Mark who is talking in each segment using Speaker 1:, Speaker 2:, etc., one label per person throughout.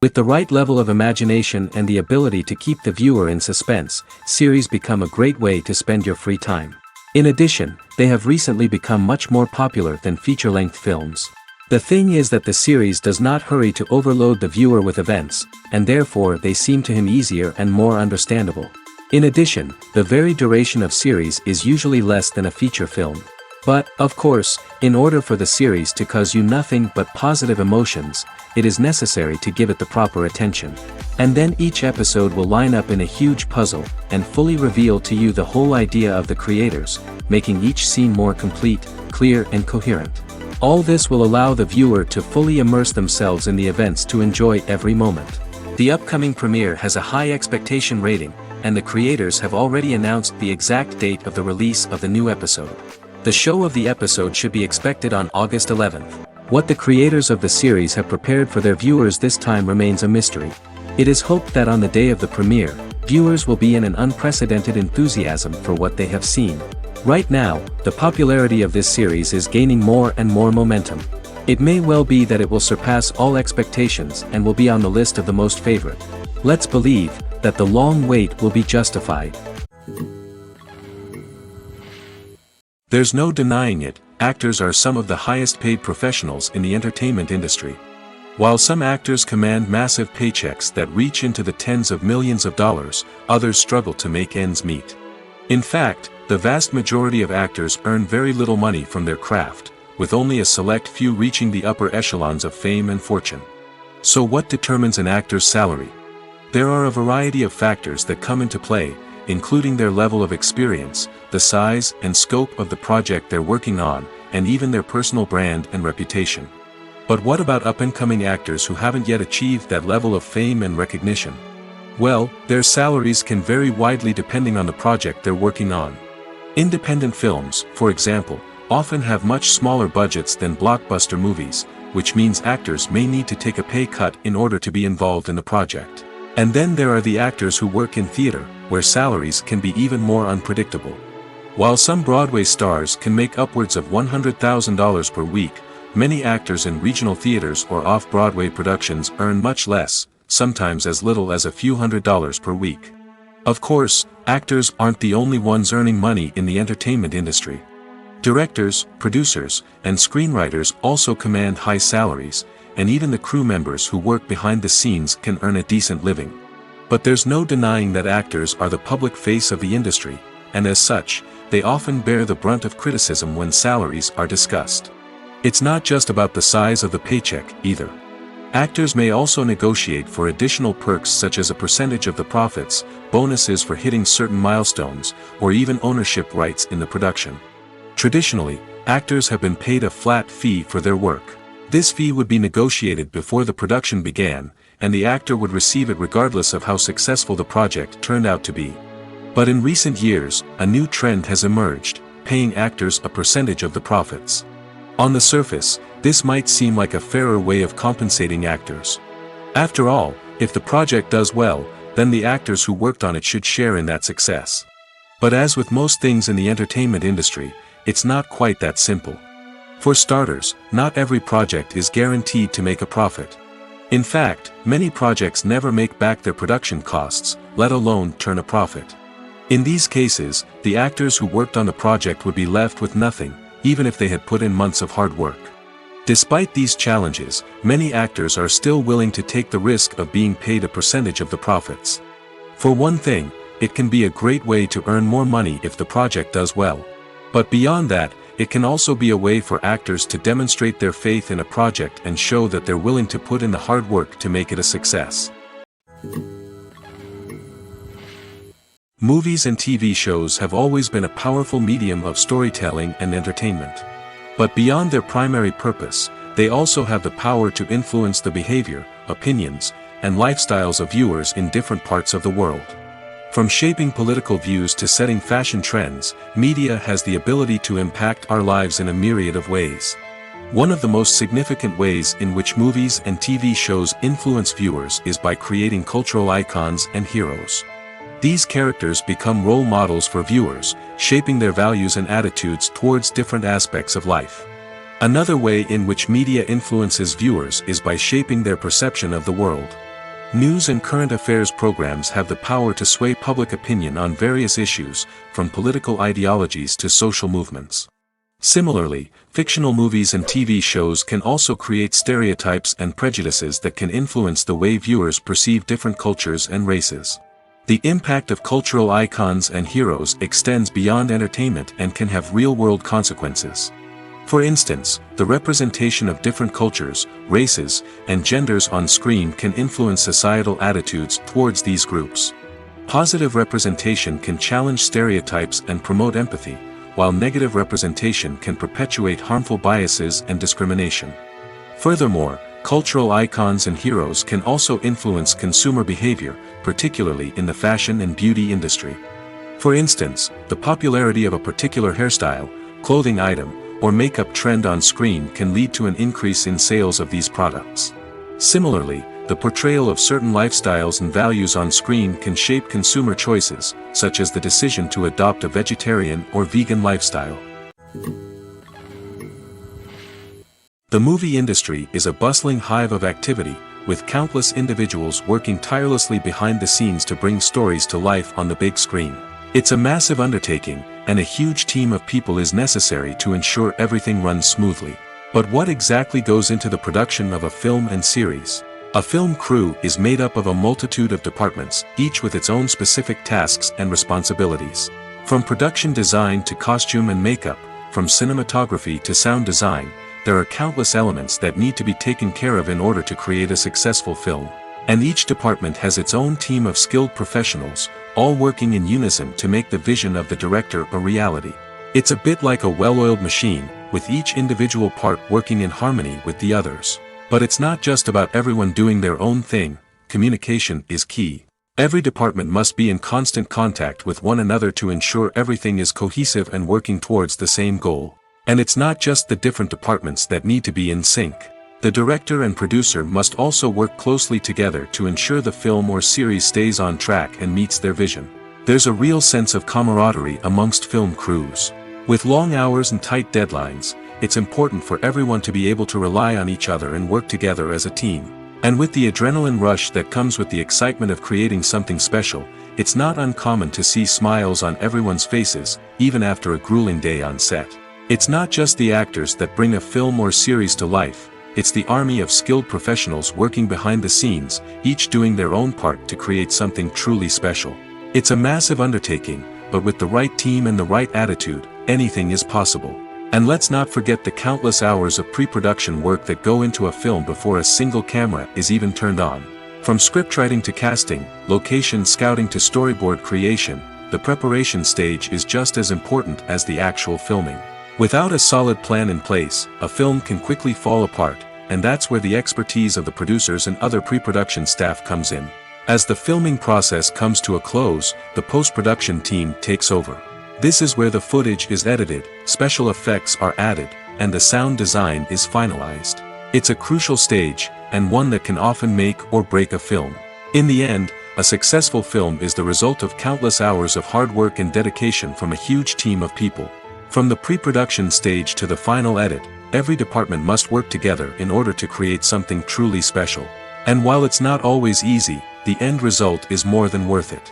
Speaker 1: With the right level of imagination and the ability to keep the viewer in suspense, series become a great way to spend your free time. In addition, they have recently become much more popular than feature-length films. The thing is that the series does not hurry to overload the viewer with events, and therefore they seem to him easier and more understandable. In addition, the very duration of series is usually less than a feature film. But, of course, in order for the series to cause you nothing but positive emotions, it is necessary to give it the proper attention. And then each episode will line up in a huge puzzle, and fully reveal to you the whole idea of the creators, making each scene more complete, clear and coherent. All this will allow the viewer to fully immerse themselves in the events to enjoy every moment. The upcoming premiere has a high expectation rating, and the creators have already announced the exact date of the release of the new episode. The show of the episode should be expected on August 11th. What the creators of the series have prepared for their viewers this time remains a mystery. It is hoped that on the day of the premiere, viewers will be in an unprecedented enthusiasm for what they have seen. Right now, the popularity of this series is gaining more and more momentum. It may well be that it will surpass all expectations and will be on the list of the most favorite. Let's believe that the long wait will be justified. There's no denying it, actors are some of the highest paid professionals in the entertainment industry. While some actors command massive paychecks that reach into the tens of millions of dollars, others struggle to make ends meet. In fact, the vast majority of actors earn very little money from their craft, with only a select few reaching the upper echelons of fame and fortune. So what determines an actor's salary? There are a variety of factors that come into play, including their level of experience, the size and scope of the project they're working on, and even their personal brand and reputation. But what about up-and-coming actors who haven't yet achieved that level of fame and recognition? Well, their salaries can vary widely depending on the project they're working on. Independent films, for example, often have much smaller budgets than blockbuster movies, which means actors may need to take a pay cut in order to be involved in the project. And then there are the actors who work in theater, where salaries can be even more unpredictable. While some Broadway stars can make upwards of $100,000 per week, many actors in regional theaters or off-Broadway productions earn much less, sometimes as little as a few $100s per week. Of course, actors aren't the only ones earning money in the entertainment industry. Directors, producers, and screenwriters also command high salaries, and even the crew members who work behind the scenes can earn a decent living. But there's no denying that actors are the public face of the industry, and as such, they often bear the brunt of criticism when salaries are discussed. It's not just about the size of the paycheck, either. Actors may also negotiate for additional perks such as a percentage of the profits, bonuses for hitting certain milestones, or even ownership rights in the production. Traditionally, actors have been paid a flat fee for their work. This fee would be negotiated before the production began, and the actor would receive it regardless of how successful the project turned out to be. But in recent years, a new trend has emerged, paying actors a percentage of the profits. On the surface, this might seem like a fairer way of compensating actors. After all, if the project does well, then the actors who worked on it should share in that success. But as with most things in the entertainment industry, it's not quite that simple. For starters, not every project is guaranteed to make a profit. In fact, many projects never make back their production costs, let alone turn a profit. In these cases, the actors who worked on the project would be left with nothing, even if they had put in months of hard work. Despite these challenges, many actors are still willing to take the risk of being paid a percentage of the profits. For one thing, it can be a great way to earn more money if the project does well. But beyond that, it can also be a way for actors to demonstrate their faith in a project and show that they're willing to put in the hard work to make it a success. Movies and TV shows have always been a powerful medium of storytelling and entertainment. But beyond their primary purpose, they also have the power to influence the behavior, opinions, and lifestyles of viewers in different parts of the world. From shaping political views to setting fashion trends, media has the ability to impact our lives in a myriad of ways. One of the most significant ways in which movies and TV shows influence viewers is by creating cultural icons and heroes. These characters become role models for viewers, shaping their values and attitudes towards different aspects of life. Another way in which media influences viewers is by shaping their perception of the world. News and current affairs programs have the power to sway public opinion on various issues, from political ideologies to social movements. Similarly, fictional movies and TV shows can also create stereotypes and prejudices that can influence the way viewers perceive different cultures and races. The impact of cultural icons and heroes extends beyond entertainment and can have real-world consequences. For instance, the representation of different cultures, races, and genders on screen can influence societal attitudes towards these groups. Positive representation can challenge stereotypes and promote empathy, while negative representation can perpetuate harmful biases and discrimination. Furthermore, cultural icons and heroes can also influence consumer behavior, particularly in the fashion and beauty industry. For instance, the popularity of a particular hairstyle, clothing item, or makeup trend on screen can lead to an increase in sales of these products. Similarly, the portrayal of certain lifestyles and values on screen can shape consumer choices, such as the decision to adopt a vegetarian or vegan lifestyle. The movie industry is a bustling hive of activity, with countless individuals working tirelessly behind the scenes to bring stories to life on the big screen. It's a massive undertaking, and a huge team of people is necessary to ensure everything runs smoothly. But what exactly goes into the production of a film and series? A film crew is made up of a multitude of departments, each with its own specific tasks and responsibilities. From production design to costume and makeup, from cinematography to sound design, there are countless elements that need to be taken care of in order to create a successful film. And each department has its own team of skilled professionals, all working in unison to make the vision of the director a reality. It's a bit like a well-oiled machine, with each individual part working in harmony with the others. But it's not just about everyone doing their own thing. Communication is key. Every department must be in constant contact with one another to ensure everything is cohesive and working towards the same goal. And it's not just the different departments that need to be in sync. The director and producer must also work closely together to ensure the film or series stays on track and meets their vision. There's a real sense of camaraderie amongst film crews. With long hours and tight deadlines, it's important for everyone to be able to rely on each other and work together as a team. And with the adrenaline rush that comes with the excitement of creating something special, it's not uncommon to see smiles on everyone's faces, even after a grueling day on set. It's not just the actors that bring a film or series to life, it's the army of skilled professionals working behind the scenes, each doing their own part to create something truly special. It's a massive undertaking, but with the right team and the right attitude, anything is possible. And let's not forget the countless hours of pre-production work that go into a film before a single camera is even turned on. From scriptwriting to casting, location scouting to storyboard creation, the preparation stage is just as important as the actual filming. Without a solid plan in place, a film can quickly fall apart, and that's where the expertise of the producers and other pre-production staff comes in. As the filming process comes to a close, the post-production team takes over. This is where the footage is edited, special effects are added, and the sound design is finalized. It's a crucial stage, and one that can often make or break a film. In the end, a successful film is the result of countless hours of hard work and dedication from a huge team of people. From the pre-production stage to the final edit, every department must work together in order to create something truly special. And while it's not always easy, the end result is more than worth it.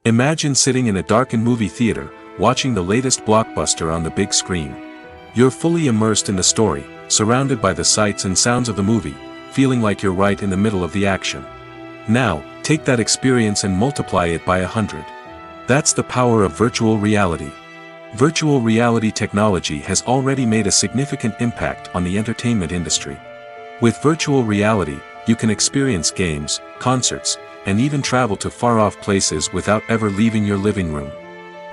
Speaker 1: Imagine sitting in a darkened movie theater, watching the latest blockbuster on the big screen. You're fully immersed in the story, surrounded by the sights and sounds of the movie, feeling like you're right in the middle of the action. Now, take that experience and multiply it by 100. That's the power of virtual reality. Virtual reality technology has already made a significant impact on the entertainment industry. With virtual reality, you can experience games, concerts, and even travel to far-off places without ever leaving your living room.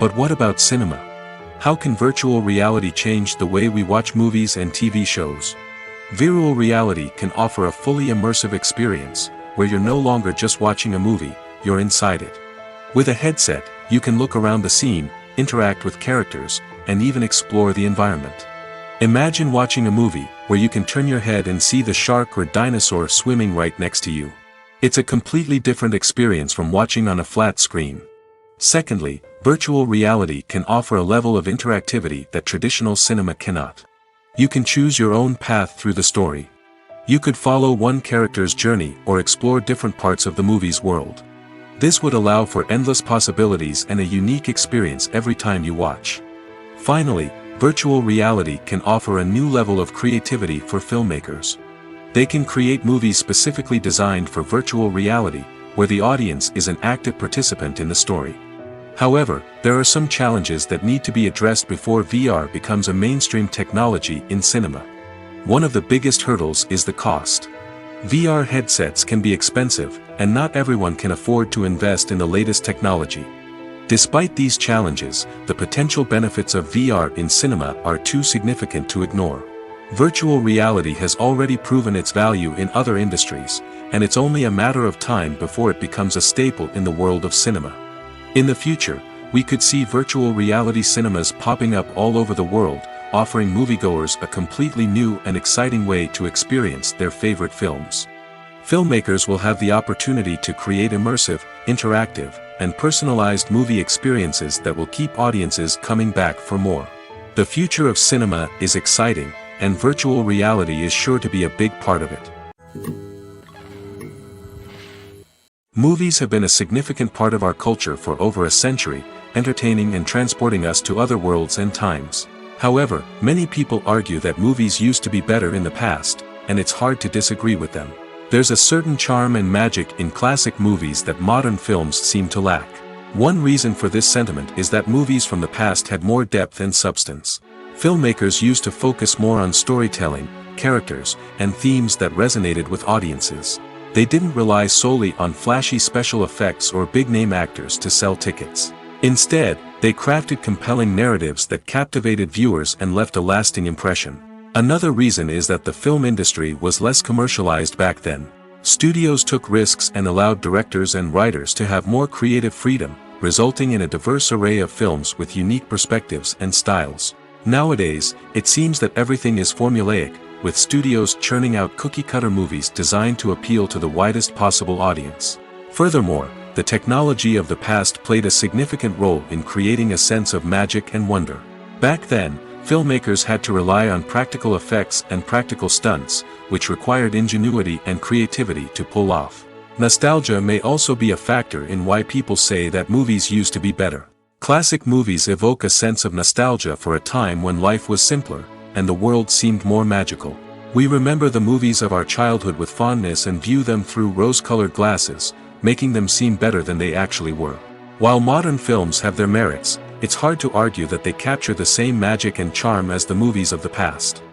Speaker 1: But what about cinema? How can virtual reality change the way we watch movies and TV shows? Virtual reality can offer a fully immersive experience, where you're no longer just watching a movie, you're inside it. With a headset, you can look around the scene, interact with characters, and even explore the environment. Imagine watching a movie, where you can turn your head and see the shark or dinosaur swimming right next to you. It's a completely different experience from watching on a flat screen. Secondly, virtual reality can offer a level of interactivity that traditional cinema cannot. You can choose your own path through the story. You could follow one character's journey or explore different parts of the movie's world. This would allow for endless possibilities and a unique experience every time you watch. Finally, virtual reality can offer a new level of creativity for filmmakers. They can create movies specifically designed for virtual reality, where the audience is an active participant in the story. However, there are some challenges that need to be addressed before VR becomes a mainstream technology in cinema. One of the biggest hurdles is the cost. VR headsets can be expensive, and not everyone can afford to invest in the latest technology. Despite these challenges, the potential benefits of VR in cinema are too significant to ignore. Virtual reality has already proven its value in other industries, and it's only a matter of time before it becomes a staple in the world of cinema. In the future, we could see virtual reality cinemas popping up all over the world, offering moviegoers a completely new and exciting way to experience their favorite films. Filmmakers will have the opportunity to create immersive, interactive, and personalized movie experiences that will keep audiences coming back for more. The future of cinema is exciting, and virtual reality is sure to be a big part of it. Movies have been a significant part of our culture for over a century, entertaining and transporting us to other worlds and times. However, many people argue that movies used to be better in the past, and it's hard to disagree with them. There's a certain charm and magic in classic movies that modern films seem to lack. One reason for this sentiment is that movies from the past had more depth and substance. Filmmakers used to focus more on storytelling, characters, and themes that resonated with audiences. They didn't rely solely on flashy special effects or big-name actors to sell tickets. Instead, they crafted compelling narratives that captivated viewers and left a lasting impression. Another reason is that the film industry was less commercialized back then. Studios took risks and allowed directors and writers to have more creative freedom, resulting in a diverse array of films with unique perspectives and styles. Nowadays, it seems that everything is formulaic, with studios churning out cookie-cutter movies designed to appeal to the widest possible audience. Furthermore, the technology of the past played a significant role in creating a sense of magic and wonder. Back then, filmmakers had to rely on practical effects and practical stunts, which required ingenuity and creativity to pull off. Nostalgia may also be a factor in why people say that movies used to be better. Classic movies evoke a sense of nostalgia for a time when life was simpler, and the world seemed more magical. We remember the movies of our childhood with fondness and view them through rose-colored glasses, making them seem better than they actually were. While modern films have their merits, it's hard to argue that they capture the same magic and charm as the movies of the past.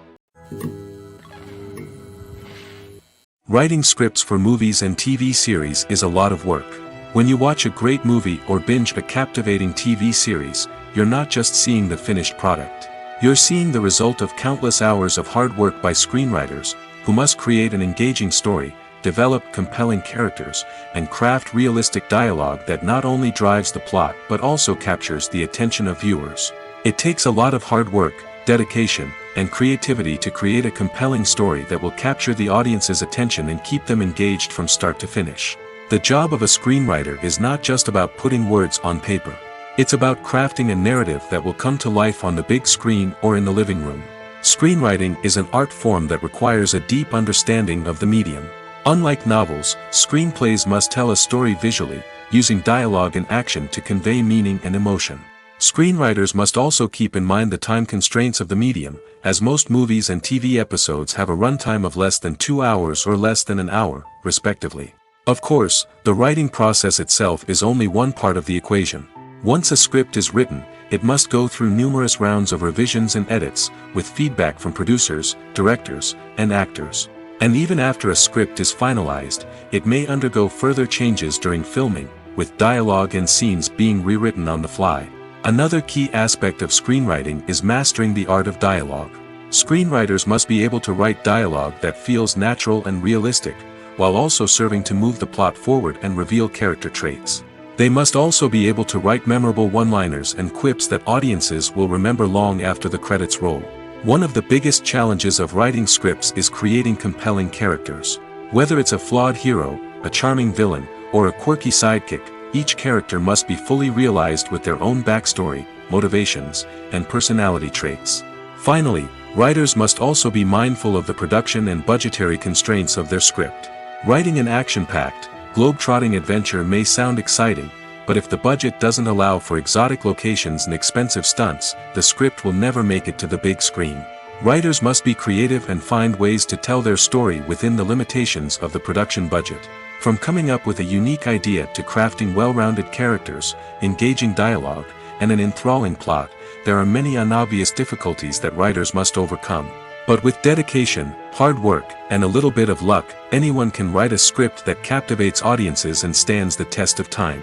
Speaker 1: Writing scripts for movies and TV series is a lot of work. When you watch a great movie or binge a captivating TV series, you're not just seeing the finished product. You're seeing the result of countless hours of hard work by screenwriters, who must create an engaging story, develop compelling characters, and craft realistic dialogue that not only drives the plot but also captures the attention of viewers. It takes a lot of hard work, dedication, and creativity to create a compelling story that will capture the audience's attention and keep them engaged from start to finish. The job of a screenwriter is not just about putting words on paper. It's about crafting a narrative that will come to life on the big screen or in the living room. Screenwriting is an art form that requires a deep understanding of the medium. Unlike novels, screenplays must tell a story visually, using dialogue and action to convey meaning and emotion. Screenwriters must also keep in mind the time constraints of the medium, as most movies and TV episodes have a runtime of less than 2 hours or less than an hour, respectively. Of course, the writing process itself is only one part of the equation. Once a script is written, it must go through numerous rounds of revisions and edits, with feedback from producers, directors, and actors. And even after a script is finalized, it may undergo further changes during filming, with dialogue and scenes being rewritten on the fly. Another key aspect of screenwriting is mastering the art of dialogue. Screenwriters must be able to write dialogue that feels natural and realistic, while also serving to move the plot forward and reveal character traits. They must also be able to write memorable one-liners and quips that audiences will remember long after the credits roll. One of the biggest challenges of writing scripts is creating compelling characters. Whether it's a flawed hero, a charming villain, or a quirky sidekick, each character must be fully realized with their own backstory, motivations, and personality traits. Finally, writers must also be mindful of the production and budgetary constraints of their script. Writing an action-packed, globe-trotting adventure may sound exciting, but if the budget doesn't allow for exotic locations and expensive stunts, the script will never make it to the big screen. Writers must be creative and find ways to tell their story within the limitations of the production budget. From coming up with a unique idea to crafting well-rounded characters, engaging dialogue, and an enthralling plot, there are many unobvious difficulties that writers must overcome. But with dedication, hard work, and a little bit of luck, anyone can write a script that captivates audiences and stands the test of time.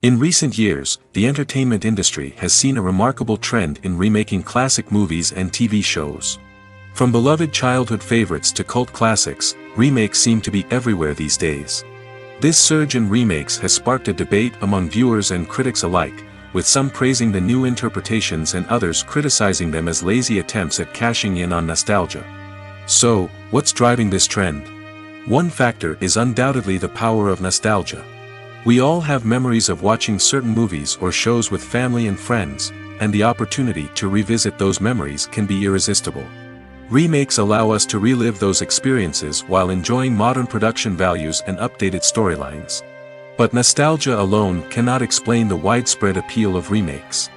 Speaker 1: In recent years, the entertainment industry has seen a remarkable trend in remaking classic movies and TV shows. From beloved childhood favorites to cult classics, remakes seem to be everywhere these days. This surge in remakes has sparked a debate among viewers and critics alike, with some praising the new interpretations and others criticizing them as lazy attempts at cashing in on nostalgia. So, what's driving this trend? One factor is undoubtedly the power of nostalgia. We all have memories of watching certain movies or shows with family and friends, and the opportunity to revisit those memories can be irresistible. Remakes allow us to relive those experiences while enjoying modern production values and updated storylines. But nostalgia alone cannot explain the widespread appeal of remakes.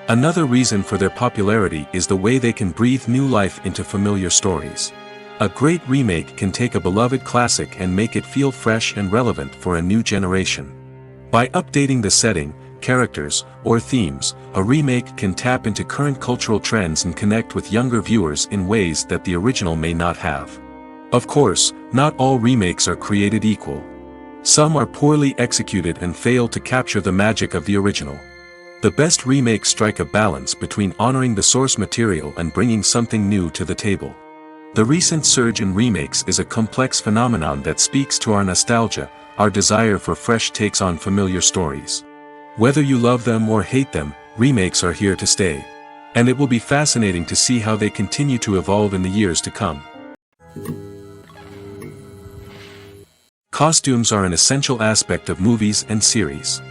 Speaker 1: Another reason for their popularity is the way they can breathe new life into familiar stories. A great remake can take a beloved classic and make it feel fresh and relevant for a new generation. By updating the setting, characters, or themes, a remake can tap into current cultural trends and connect with younger viewers in ways that the original may not have. Of course, not all remakes are created equal. Some are poorly executed and fail to capture the magic of the original. The best remakes strike a balance between honoring the source material and bringing something new to the table. The recent surge in remakes is a complex phenomenon that speaks to our nostalgia, our desire for fresh takes on familiar stories. Whether you love them or hate them, remakes are here to stay. And it will be fascinating to see how they continue to evolve in the years to come. Costumes are an essential aspect of movies and series.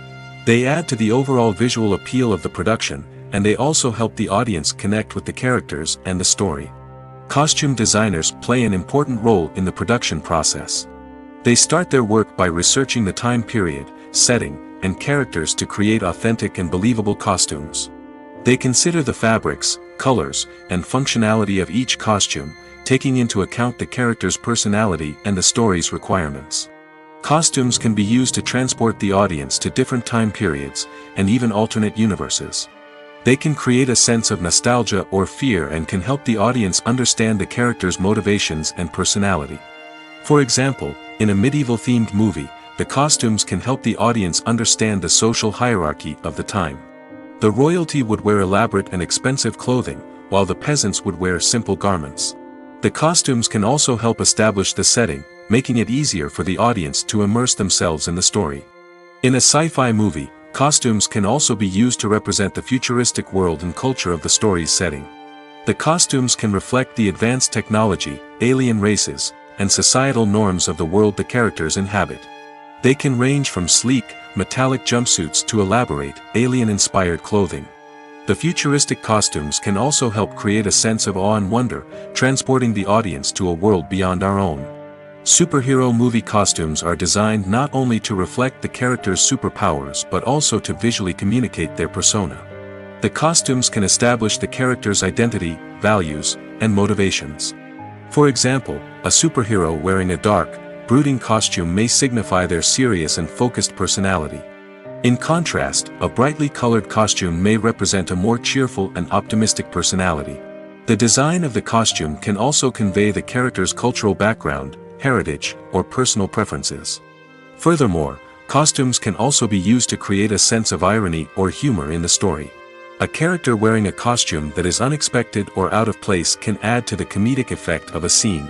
Speaker 1: They add to the overall visual appeal of the production, and they also help the audience connect with the characters and the story. Costume designers play an important role in the production process. They start their work by researching the time period, setting, and characters to create authentic and believable costumes. They consider the fabrics, colors, and functionality of each costume, taking into account the character's personality and the story's requirements. Costumes can be used to transport the audience to different time periods, and even alternate universes. They can create a sense of nostalgia or fear and can help the audience understand the character's motivations and personality. For example, in a medieval-themed movie, the costumes can help the audience understand the social hierarchy of the time. The royalty would wear elaborate and expensive clothing, while the peasants would wear simple garments. The costumes can also help establish the setting, making it easier for the audience to immerse themselves in the story. In a sci-fi movie, costumes can also be used to represent the futuristic world and culture of the story's setting. The costumes can reflect the advanced technology, alien races, and societal norms of the world the characters inhabit. They can range from sleek, metallic jumpsuits to elaborate, alien-inspired clothing. The futuristic costumes can also help create a sense of awe and wonder, transporting the audience to a world beyond our own. Superhero movie costumes are designed not only to reflect the character's superpowers but also to visually communicate their persona. The costumes can establish the character's identity, values, and motivations. For example, a superhero wearing a dark, brooding costume may signify their serious and focused personality. In contrast, a brightly colored costume may represent a more cheerful and optimistic personality. The design of the costume can also convey the character's cultural background, heritage, or personal preferences. Furthermore, costumes can also be used to create a sense of irony or humor in the story. A character wearing a costume that is unexpected or out of place can add to the comedic effect of a scene.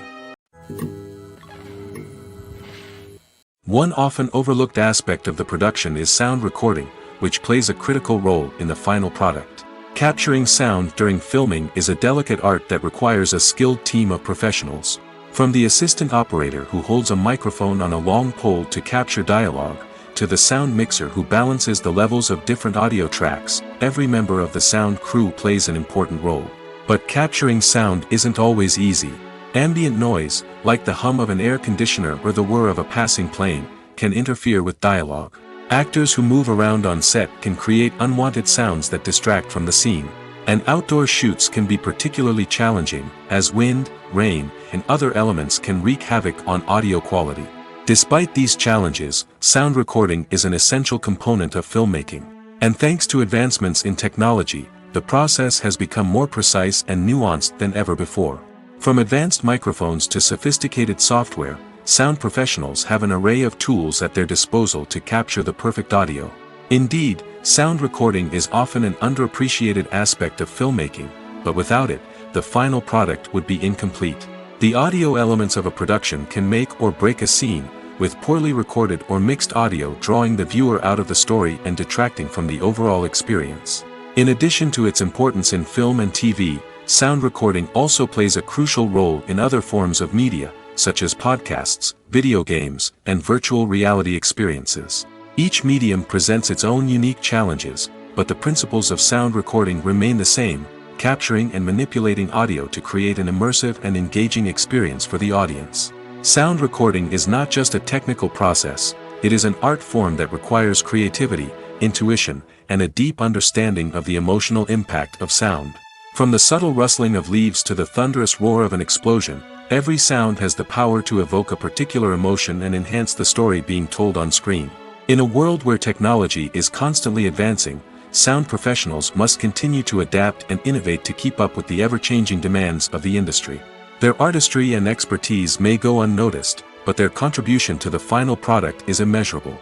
Speaker 1: One often overlooked aspect of the production is sound recording, which plays a critical role in the final product. Capturing sound during filming is a delicate art that requires a skilled team of professionals. From the assistant operator who holds a microphone on a long pole to capture dialogue, to the sound mixer who balances the levels of different audio tracks, every member of the sound crew plays an important role. But capturing sound isn't always easy. Ambient noise, like the hum of an air conditioner or the whir of a passing plane, can interfere with dialogue. Actors who move around on set can create unwanted sounds that distract from the scene. And outdoor shoots can be particularly challenging, as wind, rain, and other elements can wreak havoc on audio quality. Despite these challenges, sound recording is an essential component of filmmaking. And thanks to advancements in technology, the process has become more precise and nuanced than ever before. From advanced microphones to sophisticated software, sound professionals have an array of tools at their disposal to capture the perfect audio. Indeed, sound recording is often an underappreciated aspect of filmmaking, but without it, the final product would be incomplete. The audio elements of a production can make or break a scene, with poorly recorded or mixed audio drawing the viewer out of the story and detracting from the overall experience. In addition to its importance in film and TV, sound recording also plays a crucial role in other forms of media, such as podcasts, video games, and virtual reality experiences. Each medium presents its own unique challenges, but the principles of sound recording remain the same, capturing and manipulating audio to create an immersive and engaging experience for the audience. Sound recording is not just a technical process, it is an art form that requires creativity, intuition, and a deep understanding of the emotional impact of sound. From the subtle rustling of leaves to the thunderous roar of an explosion, every sound has the power to evoke a particular emotion and enhance the story being told on screen. In a world where technology is constantly advancing, sound professionals must continue to adapt and innovate to keep up with the ever-changing demands of the industry. Their artistry and expertise may go unnoticed, but their contribution to the final product is immeasurable.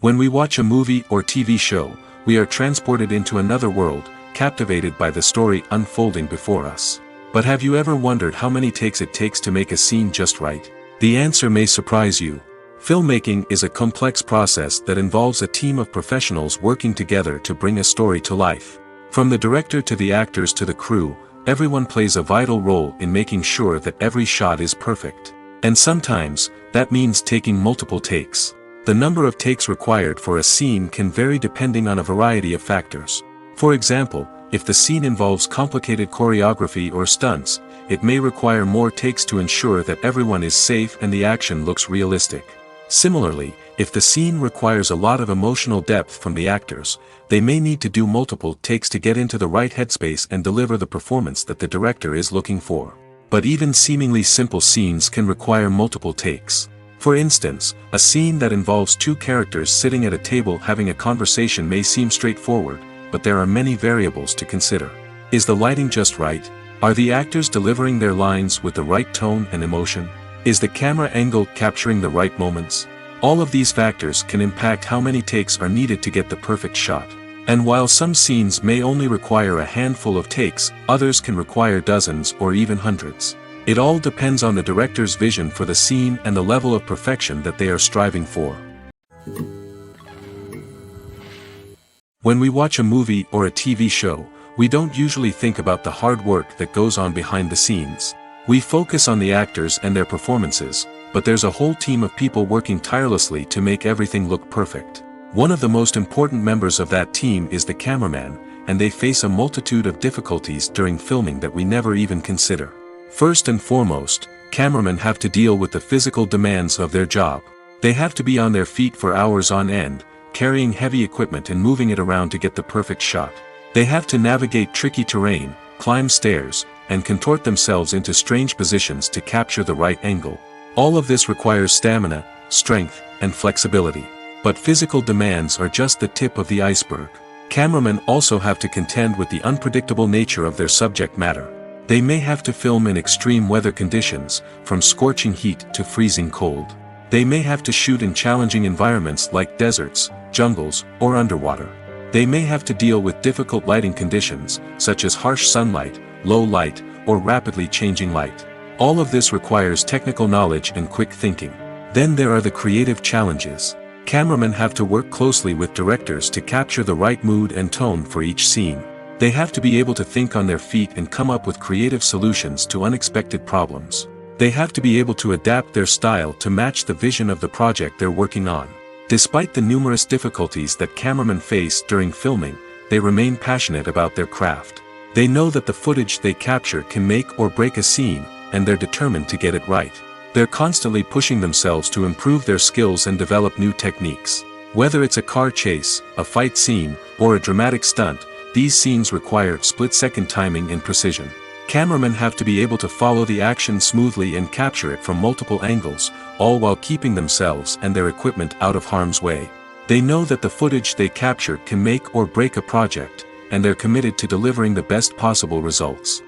Speaker 1: When we watch a movie or TV show, we are transported into another world, captivated by the story unfolding before us. But have you ever wondered how many takes it takes to make a scene just right? The answer may surprise you. Filmmaking is a complex process that involves a team of professionals working together to bring a story to life. From the director to the actors to the crew, everyone plays a vital role in making sure that every shot is perfect. And sometimes, that means taking multiple takes. The number of takes required for a scene can vary depending on a variety of factors. For example, if the scene involves complicated choreography or stunts, it may require more takes to ensure that everyone is safe and the action looks realistic. Similarly, if the scene requires a lot of emotional depth from the actors, they may need to do multiple takes to get into the right headspace and deliver the performance that the director is looking for. But even seemingly simple scenes can require multiple takes. For instance, a scene that involves two characters sitting at a table having a conversation may seem straightforward, but there are many variables to consider. Is the lighting just right? Are the actors delivering their lines with the right tone and emotion? Is the camera angle capturing the right moments? All of these factors can impact how many takes are needed to get the perfect shot. And while some scenes may only require a handful of takes, others can require dozens or even hundreds. It all depends on the director's vision for the scene and the level of perfection that they are striving for. When we watch a movie or a TV show, we don't usually think about the hard work that goes on behind the scenes. We focus on the actors and their performances, but there's a whole team of people working tirelessly to make everything look perfect. One of the most important members of that team is the cameraman, and they face a multitude of difficulties during filming that we never even consider. First and foremost, cameramen have to deal with the physical demands of their job. They have to be on their feet for hours on end, carrying heavy equipment and moving it around to get the perfect shot. They have to navigate tricky terrain, climb stairs, and contort themselves into strange positions to capture the right angle. All of this requires stamina, strength, and flexibility. But physical demands are just the tip of the iceberg. Cameramen also have to contend with the unpredictable nature of their subject matter. They may have to film in extreme weather conditions, from scorching heat to freezing cold. They may have to shoot in challenging environments like deserts, jungles, or underwater. They may have to deal with difficult lighting conditions, such as harsh sunlight, low light, or rapidly changing light. All of this requires technical knowledge and quick thinking. Then there are the creative challenges. Cameramen have to work closely with directors to capture the right mood and tone for each scene. They have to be able to think on their feet and come up with creative solutions to unexpected problems. They have to be able to adapt their style to match the vision of the project they're working on. Despite the numerous difficulties that cameramen face during filming, they remain passionate about their craft. They know that the footage they capture can make or break a scene, and they're determined to get it right. They're constantly pushing themselves to improve their skills and develop new techniques. Whether it's a car chase, a fight scene, or a dramatic stunt, these scenes require split-second timing and precision. Cameramen have to be able to follow the action smoothly and capture it from multiple angles, all while keeping themselves and their equipment out of harm's way. They know that the footage they capture can make or break a project, and they're committed to delivering the best possible results.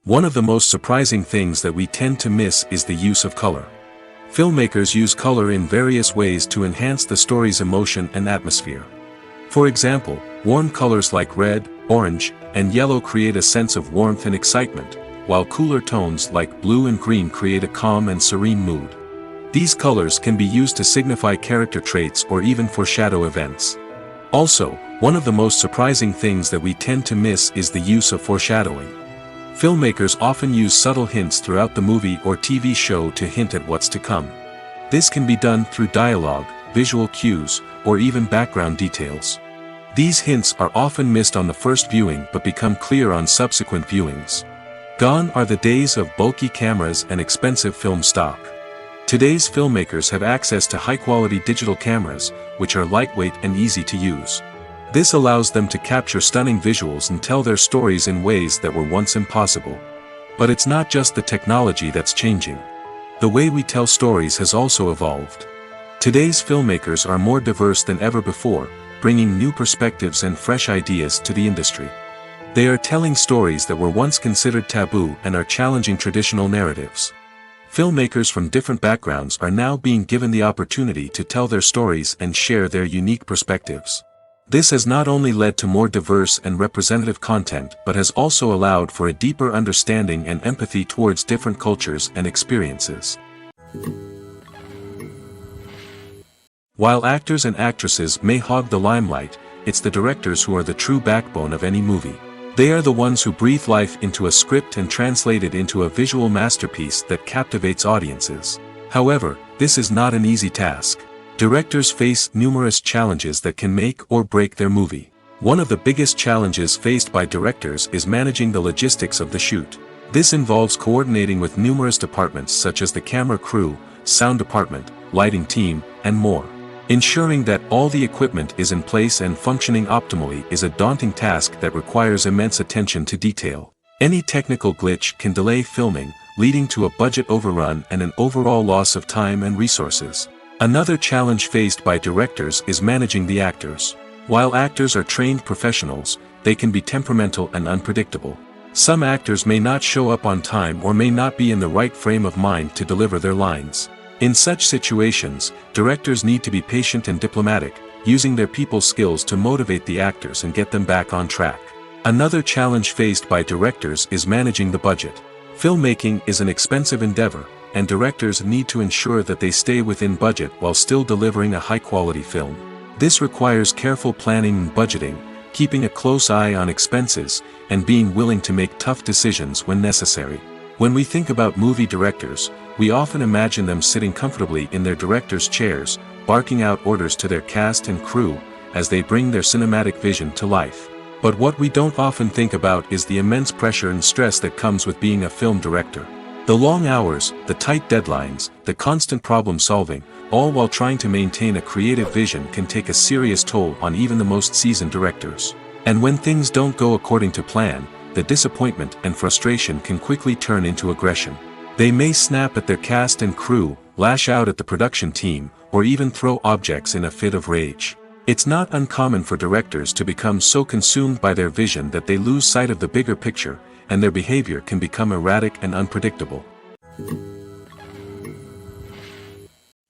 Speaker 1: One of the most surprising things that we tend to miss is the use of color. Filmmakers use color in various ways to enhance the story's emotion and atmosphere. For example, warm colors like red, orange, and yellow create a sense of warmth and excitement, while cooler tones like blue and green create a calm and serene mood. These colors can be used to signify character traits or even foreshadow events. Also, one of the most surprising things that we tend to miss is the use of foreshadowing. Filmmakers often use subtle hints throughout the movie or TV show to hint at what's to come. This can be done through dialogue, visual cues, or even background details. These hints are often missed on the first viewing but become clear on subsequent viewings. Gone are the days of bulky cameras and expensive film stock. Today's filmmakers have access to high-quality digital cameras, which are lightweight and easy to use. This allows them to capture stunning visuals and tell their stories in ways that were once impossible. But it's not just the technology that's changing. The way we tell stories has also evolved. Today's filmmakers are more diverse than ever before, bringing new perspectives and fresh ideas to the industry. They are telling stories that were once considered taboo and are challenging traditional narratives. Filmmakers from different backgrounds are now being given the opportunity to tell their stories and share their unique perspectives. This has not only led to more diverse and representative content but has also allowed for a deeper understanding and empathy towards different cultures and experiences. While actors and actresses may hog the limelight, it's the directors who are the true backbone of any movie. They are the ones who breathe life into a script and translate it into a visual masterpiece that captivates audiences. However, this is not an easy task. Directors face numerous challenges that can make or break their movie. One of the biggest challenges faced by directors is managing the logistics of the shoot. This involves coordinating with numerous departments such as the camera crew, sound department, lighting team, and more. Ensuring that all the equipment is in place and functioning optimally is a daunting task that requires immense attention to detail. Any technical glitch can delay filming, leading to a budget overrun and an overall loss of time and resources. Another challenge faced by directors is managing the actors. While actors are trained professionals, they can be temperamental and unpredictable. Some actors may not show up on time or may not be in the right frame of mind to deliver their lines. In such situations, directors need to be patient and diplomatic, using their people skills to motivate the actors and get them back on track. Another challenge faced by directors is managing the budget. Filmmaking is an expensive endeavor, and directors need to ensure that they stay within budget while still delivering a high-quality film. This requires careful planning and budgeting, keeping a close eye on expenses, and being willing to make tough decisions when necessary. When we think about movie directors, we often imagine them sitting comfortably in their director's chairs, barking out orders to their cast and crew, as they bring their cinematic vision to life. But what we don't often think about is the immense pressure and stress that comes with being a film director. The long hours, the tight deadlines, the constant problem solving, all while trying to maintain a creative vision can take a serious toll on even the most seasoned directors. And when things don't go according to plan, the disappointment and frustration can quickly turn into aggression. They may snap at their cast and crew, lash out at the production team, or even throw objects in a fit of rage. It's not uncommon for directors to become so consumed by their vision that they lose sight of the bigger picture, and their behavior can become erratic and unpredictable.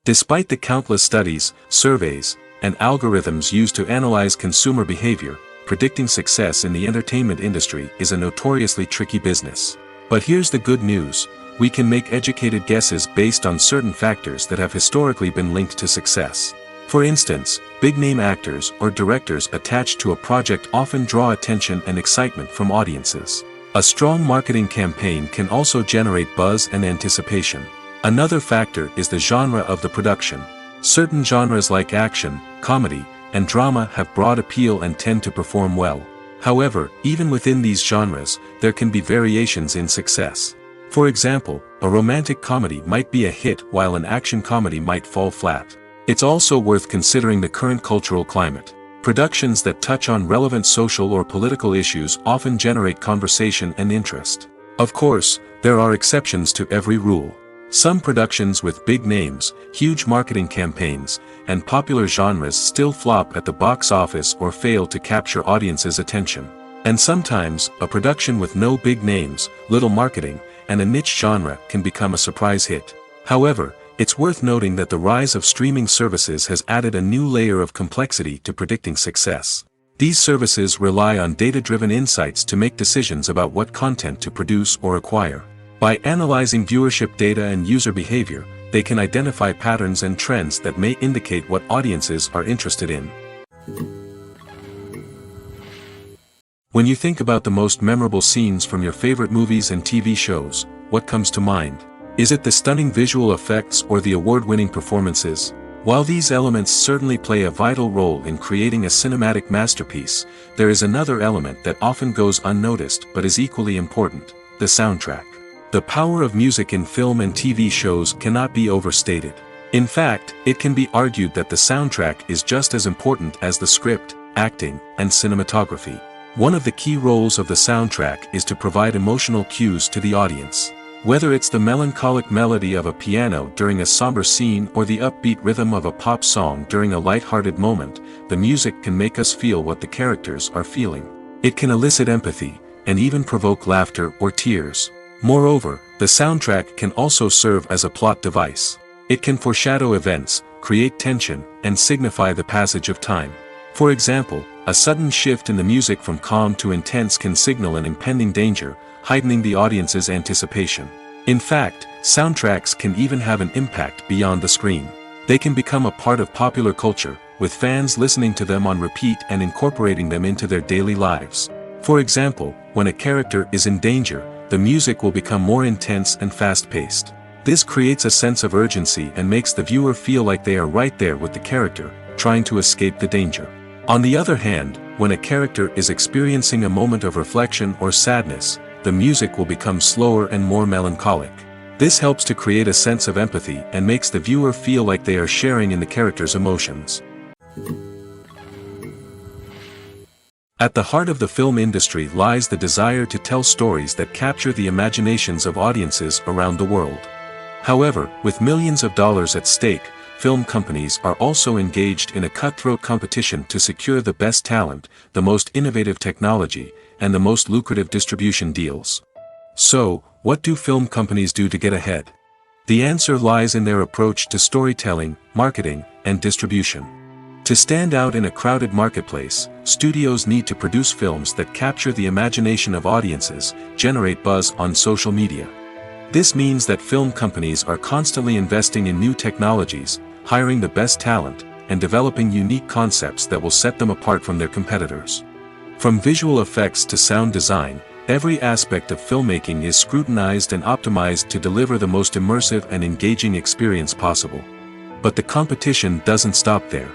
Speaker 1: Despite the countless studies, surveys, and algorithms used to analyze consumer behavior, predicting success in the entertainment industry is a notoriously tricky business. But here's the good news: we can make educated guesses based on certain factors that have historically been linked to success. For instance, big-name actors or directors attached to a project often draw attention and excitement from audiences. A strong marketing campaign can also generate buzz and anticipation. Another factor is the genre of the production. Certain genres like action, comedy, and drama have broad appeal and tend to perform well. However, even within these genres, there can be variations in success. For example, a romantic comedy might be a hit while an action comedy might fall flat. It's also worth considering the current cultural climate. Productions that touch on relevant social or political issues often generate conversation and interest. Of course, there are exceptions to every rule. Some productions with big names, huge marketing campaigns, and popular genres still flop at the box office or fail to capture audiences' attention. And sometimes, a production with no big names, little marketing, and a niche genre can become a surprise hit. However, it's worth noting that the rise of streaming services has added a new layer of complexity to predicting success. These services rely on data-driven insights to make decisions about what content to produce or acquire. By analyzing viewership data and user behavior, they can identify patterns and trends that may indicate what audiences are interested in. When you think about the most memorable scenes from your favorite movies and TV shows, what comes to mind? Is it the stunning visual effects or the award-winning performances? While these elements certainly play a vital role in creating a cinematic masterpiece, there is another element that often goes unnoticed but is equally important: the soundtrack. The power of music in film and TV shows cannot be overstated. In fact, it can be argued that the soundtrack is just as important as the script, acting, and cinematography. One of the key roles of the soundtrack is to provide emotional cues to the audience. Whether it's the melancholic melody of a piano during a somber scene or the upbeat rhythm of a pop song during a light-hearted moment, the music can make us feel what the characters are feeling. It can elicit empathy, and even provoke laughter or tears. Moreover, the soundtrack can also serve as a plot device. It can foreshadow events, create tension, and signify the passage of time. For example, a sudden shift in the music from calm to intense can signal an impending danger, heightening the audience's anticipation. In fact, soundtracks can even have an impact beyond the screen. They can become a part of popular culture, with fans listening to them on repeat and incorporating them into their daily lives. For example, when a character is in danger, the music will become more intense and fast-paced. This creates a sense of urgency and makes the viewer feel like they are right there with the character, trying to escape the danger. On the other hand, when a character is experiencing a moment of reflection or sadness, the music will become slower and more melancholic. This helps to create a sense of empathy and makes the viewer feel like they are sharing in the character's emotions. At the heart of the film industry lies the desire to tell stories that capture the imaginations of audiences around the world. However, with millions of dollars at stake, film companies are also engaged in a cutthroat competition to secure the best talent, the most innovative technology, and the most lucrative distribution deals. So, what do film companies do to get ahead? The answer lies in their approach to storytelling, marketing, and distribution. To stand out in a crowded marketplace, studios need to produce films that capture the imagination of audiences, generate buzz on social media. This means that film companies are constantly investing in new technologies, hiring the best talent, and developing unique concepts that will set them apart from their competitors. From visual effects to sound design, every aspect of filmmaking is scrutinized and optimized to deliver the most immersive and engaging experience possible. But the competition doesn't stop there.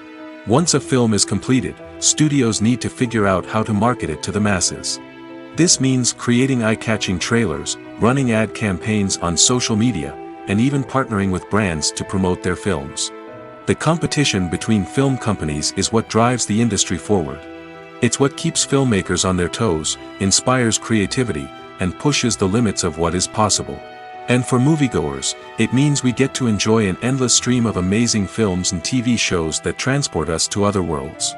Speaker 1: Once a film is completed, studios need to figure out how to market it to the masses. This means creating eye-catching trailers, running ad campaigns on social media, and even partnering with brands to promote their films. The competition between film companies is what drives the industry forward. It's what keeps filmmakers on their toes, inspires creativity, and pushes the limits of what is possible. And for moviegoers, it means we get to enjoy an endless stream of amazing films and TV shows that transport us to other worlds.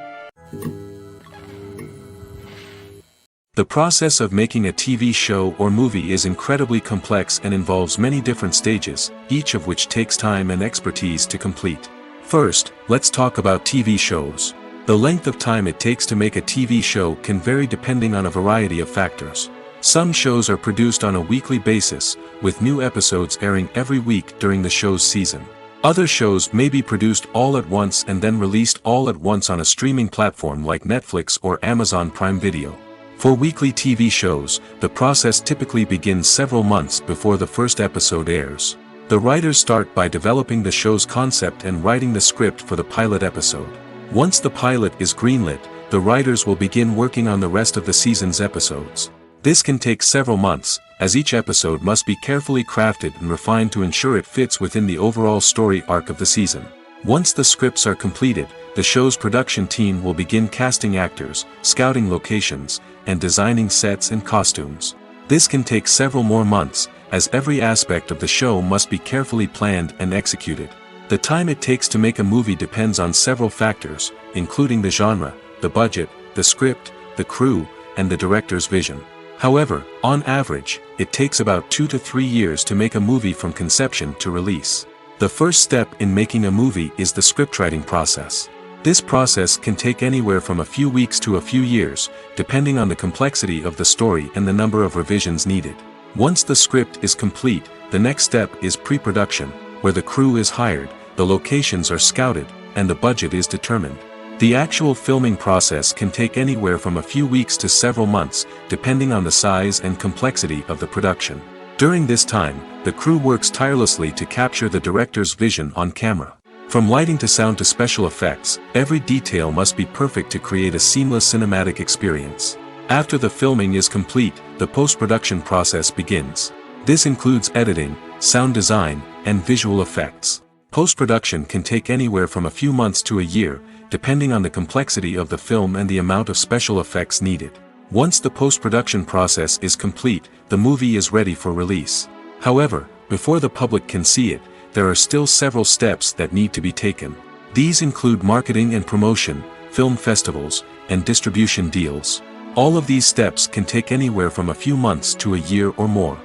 Speaker 1: The process of making a TV show or movie is incredibly complex and involves many different stages, each of which takes time and expertise to complete. First, let's talk about TV shows. The length of time it takes to make a TV show can vary depending on a variety of factors. Some shows are produced on a weekly basis, with new episodes airing every week during the show's season. Other shows may be produced all at once and then released all at once on a streaming platform like Netflix or Amazon Prime Video. For weekly TV shows, the process typically begins several months before the first episode airs. The writers start by developing the show's concept and writing the script for the pilot episode. Once the pilot is greenlit, the writers will begin working on the rest of the season's episodes. This can take several months, as each episode must be carefully crafted and refined to ensure it fits within the overall story arc of the season. Once the scripts are completed, the show's production team will begin casting actors, scouting locations, and designing sets and costumes. This can take several more months, as every aspect of the show must be carefully planned and executed. The time it takes to make a movie depends on several factors, including the genre, the budget, the script, the crew, and the director's vision. However, on average, it takes about 2 to 3 years to make a movie from conception to release. The first step in making a movie is the scriptwriting process. This process can take anywhere from a few weeks to a few years, depending on the complexity of the story and the number of revisions needed. Once the script is complete, the next step is pre-production, where the crew is hired, the locations are scouted, and the budget is determined. The actual filming process can take anywhere from a few weeks to several months, depending on the size and complexity of the production. During this time, the crew works tirelessly to capture the director's vision on camera. From lighting to sound to special effects, every detail must be perfect to create a seamless cinematic experience. After the filming is complete, the post-production process begins. This includes editing, sound design, and visual effects. Post-production can take anywhere from a few months to a year, depending on the complexity of the film and the amount of special effects needed. Once the post-production process is complete, the movie is ready for release. However, before the public can see it, there are still several steps that need to be taken. These include marketing and promotion, film festivals, and distribution deals. All of these steps can take anywhere from a few months to a year or more.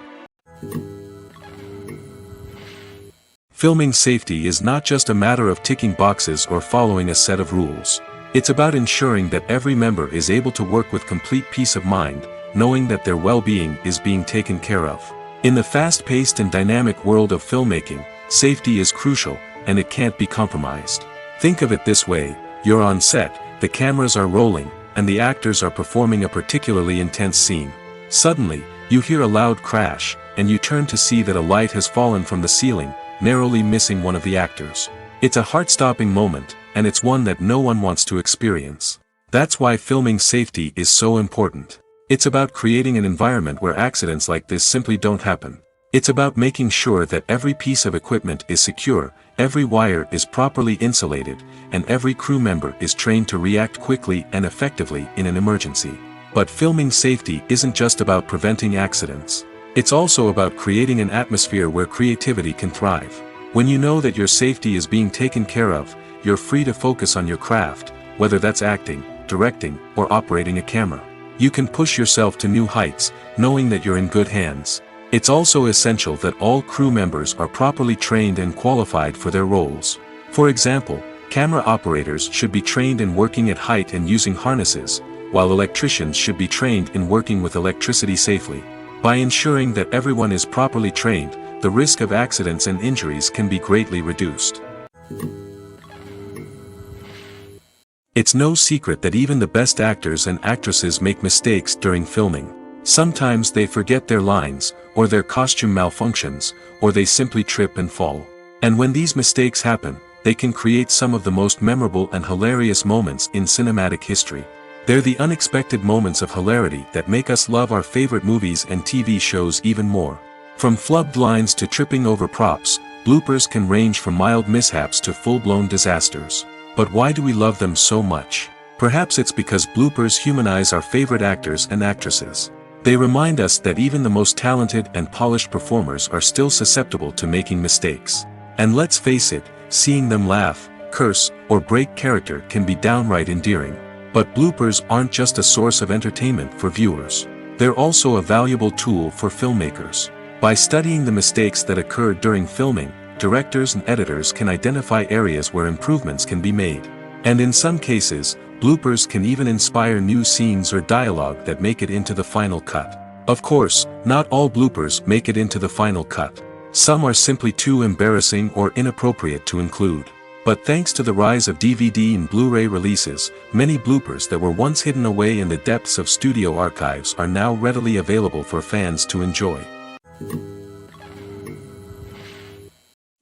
Speaker 1: Filming safety is not just a matter of ticking boxes or following a set of rules. It's about ensuring that every member is able to work with complete peace of mind, knowing that their well-being is being taken care of. In the fast-paced and dynamic world of filmmaking, safety is crucial, and it can't be compromised. Think of it this way: you're on set, the cameras are rolling, and the actors are performing a particularly intense scene. Suddenly, you hear a loud crash, and you turn to see that a light has fallen from the ceiling, narrowly missing one of the actors. It's a heart-stopping moment, and it's one that no one wants to experience. That's why filming safety is so important. It's about creating an environment where accidents like this simply don't happen. It's about making sure that every piece of equipment is secure, every wire is properly insulated, and every crew member is trained to react quickly and effectively in an emergency. But filming safety isn't just about preventing accidents. It's also about creating an atmosphere where creativity can thrive. When you know that your safety is being taken care of, you're free to focus on your craft, whether that's acting, directing, or operating a camera. You can push yourself to new heights, knowing that you're in good hands. It's also essential that all crew members are properly trained and qualified for their roles. For example, camera operators should be trained in working at height and using harnesses, while electricians should be trained in working with electricity safely. By ensuring that everyone is properly trained, the risk of accidents and injuries can be greatly reduced. It's no secret that even the best actors and actresses make mistakes during filming. Sometimes they forget their lines, or their costume malfunctions, or they simply trip and fall. And when these mistakes happen, they can create some of the most memorable and hilarious moments in cinematic history. They're the unexpected moments of hilarity that make us love our favorite movies and TV shows even more. From flubbed lines to tripping over props, bloopers can range from mild mishaps to full-blown disasters. But why do we love them so much? Perhaps it's because bloopers humanize our favorite actors and actresses. They remind us that even the most talented and polished performers are still susceptible to making mistakes. And let's face it, seeing them laugh, curse, or break character can be downright endearing. But bloopers aren't just a source of entertainment for viewers. They're also a valuable tool for filmmakers. By studying the mistakes that occurred during filming, directors and editors can identify areas where improvements can be made. And in some cases, bloopers can even inspire new scenes or dialogue that make it into the final cut. Of course, not all bloopers make it into the final cut. Some are simply too embarrassing or inappropriate to include. But thanks to the rise of DVD and Blu-ray releases, many bloopers that were once hidden away in the depths of studio archives are now readily available for fans to enjoy.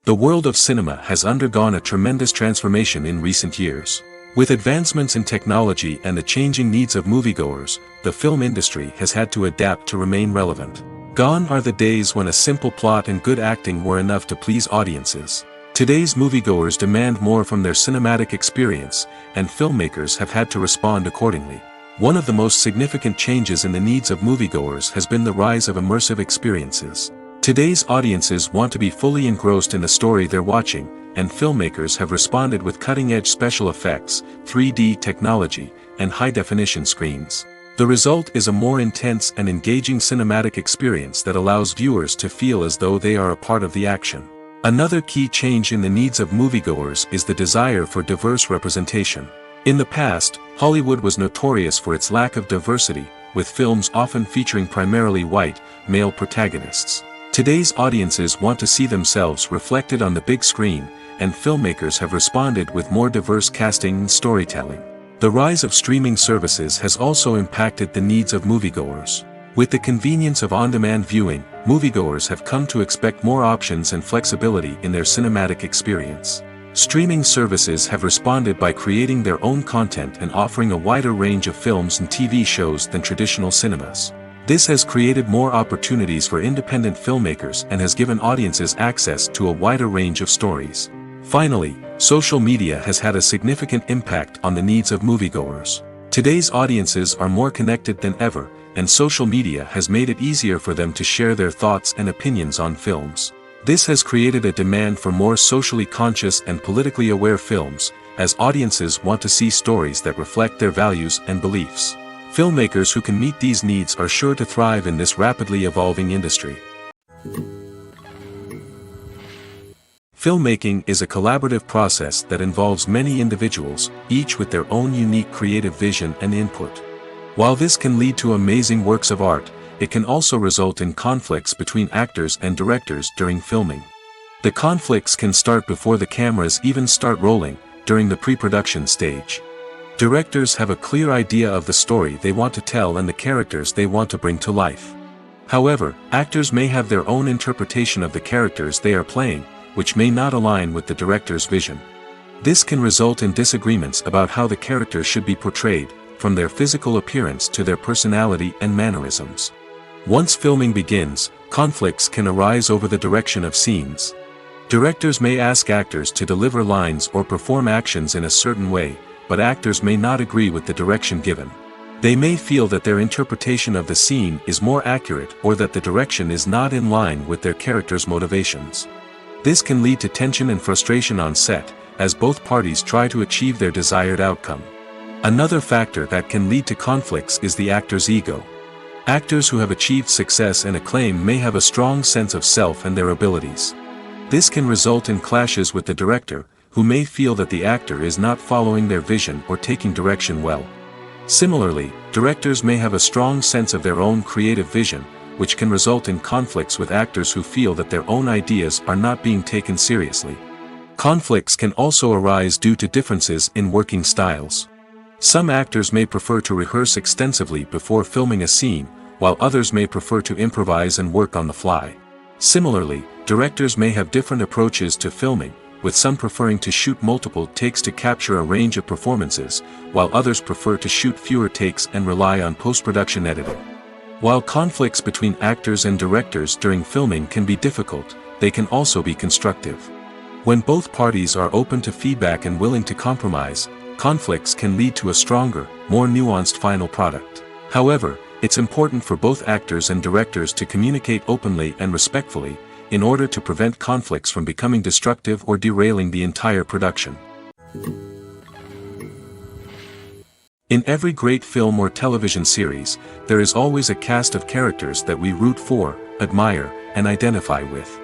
Speaker 1: The world of cinema has undergone a tremendous transformation in recent years. With advancements in technology and the changing needs of moviegoers, the film industry has had to adapt to remain relevant. Gone are the days when a simple plot and good acting were enough to please audiences. Today's moviegoers demand more from their cinematic experience, and filmmakers have had to respond accordingly. One of the most significant changes in the needs of moviegoers has been the rise of immersive experiences. Today's audiences want to be fully engrossed in the story they're watching, and filmmakers have responded with cutting-edge special effects, 3D technology, and high-definition screens. The result is a more intense and engaging cinematic experience that allows viewers to feel as though they are a part of the action. Another key change in the needs of moviegoers is the desire for diverse representation. In the past, Hollywood was notorious for its lack of diversity, with films often featuring primarily white, male protagonists. Today's audiences want to see themselves reflected on the big screen, and filmmakers have responded with more diverse casting and storytelling. The rise of streaming services has also impacted the needs of moviegoers. With the convenience of on-demand viewing, moviegoers have come to expect more options and flexibility in their cinematic experience. Streaming services have responded by creating their own content and offering a wider range of films and TV shows than traditional cinemas. This has created more opportunities for independent filmmakers and has given audiences access to a wider range of stories. Finally, social media has had a significant impact on the needs of moviegoers. Today's audiences are more connected than ever, and social media has made it easier for them to share their thoughts and opinions on films. This has created a demand for more socially conscious and politically aware films, as audiences want to see stories that reflect their values and beliefs. Filmmakers who can meet these needs are sure to thrive in this rapidly evolving industry. Filmmaking is a collaborative process that involves many individuals, each with their own unique creative vision and input. While this can lead to amazing works of art, it can also result in conflicts between actors and directors during filming. The conflicts can start before the cameras even start rolling, during the pre-production stage. Directors have a clear idea of the story they want to tell and the characters they want to bring to life. However, actors may have their own interpretation of the characters they are playing, which may not align with the director's vision. This can result in disagreements about how the characters should be portrayed, from their physical appearance to their personality and mannerisms. Once filming begins, conflicts can arise over the direction of scenes. Directors may ask actors to deliver lines or perform actions in a certain way, but actors may not agree with the direction given. They may feel that their interpretation of the scene is more accurate or that the direction is not in line with their character's motivations. This can lead to tension and frustration on set, as both parties try to achieve their desired outcome. Another factor that can lead to conflicts is the actor's ego. Actors who have achieved success and acclaim may have a strong sense of self and their abilities. This can result in clashes with the director, who may feel that the actor is not following their vision or taking direction well. Similarly, directors may have a strong sense of their own creative vision, which can result in conflicts with actors who feel that their own ideas are not being taken seriously. Conflicts can also arise due to differences in working styles. Some actors may prefer to rehearse extensively before filming a scene, while others may prefer to improvise and work on the fly. Similarly, directors may have different approaches to filming, with some preferring to shoot multiple takes to capture a range of performances, while others prefer to shoot fewer takes and rely on post-production editing. While conflicts between actors and directors during filming can be difficult, they can also be constructive. When both parties are open to feedback and willing to compromise, conflicts can lead to a stronger, more nuanced final product. However, it's important for both actors and directors to communicate openly and respectfully, in order to prevent conflicts from becoming destructive or derailing the entire production. In every great film or television series, there is always a cast of characters that we root for, admire, and identify with.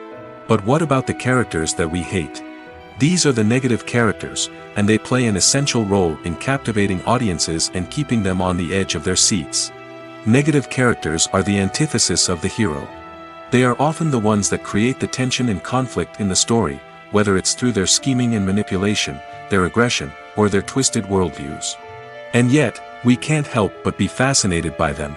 Speaker 1: But what about the characters that we hate? These are the negative characters, and they play an essential role in captivating audiences and keeping them on the edge of their seats. Negative characters are the antithesis of the hero. They are often the ones that create the tension and conflict in the story, whether it's through their scheming and manipulation, their aggression, or their twisted worldviews. And yet, we can't help but be fascinated by them.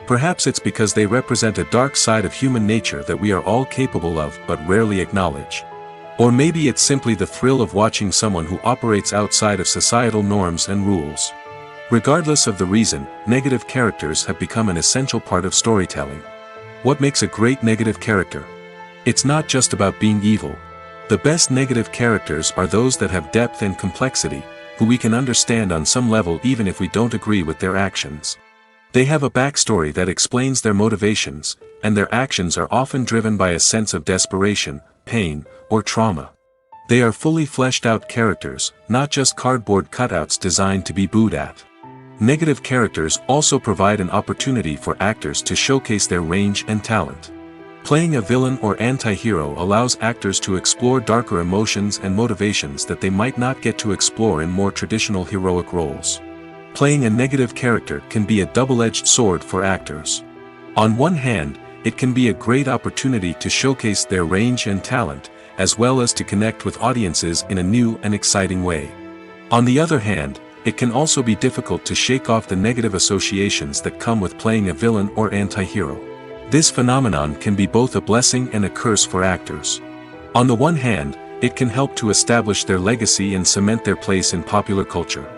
Speaker 1: Perhaps it's because they represent a dark side of human nature that we are all capable of but rarely acknowledge. Or maybe it's simply the thrill of watching someone who operates outside of societal norms and rules. Regardless of the reason, negative characters have become an essential part of storytelling. What makes a great negative character? It's not just about being evil. The best negative characters are those that have depth and complexity, who we can understand on some level even if we don't agree with their actions. They have a backstory that explains their motivations, and their actions are often driven by a sense of desperation, pain, or trauma. They are fully fleshed out characters, not just cardboard cutouts designed to be booed at. Negative characters also provide an opportunity for actors to showcase their range and talent. Playing a villain or anti-hero allows actors to explore darker emotions and motivations that they might not get to explore in more traditional heroic roles. Playing a negative character can be a double-edged sword for actors. On one hand, it can be a great opportunity to showcase their range and talent, as well as to connect with audiences in a new and exciting way. On the other hand, it can also be difficult to shake off the negative associations that come with playing a villain or anti-hero. This phenomenon can be both a blessing and a curse for actors. On the one hand, it can help to establish their legacy and cement their place in popular culture.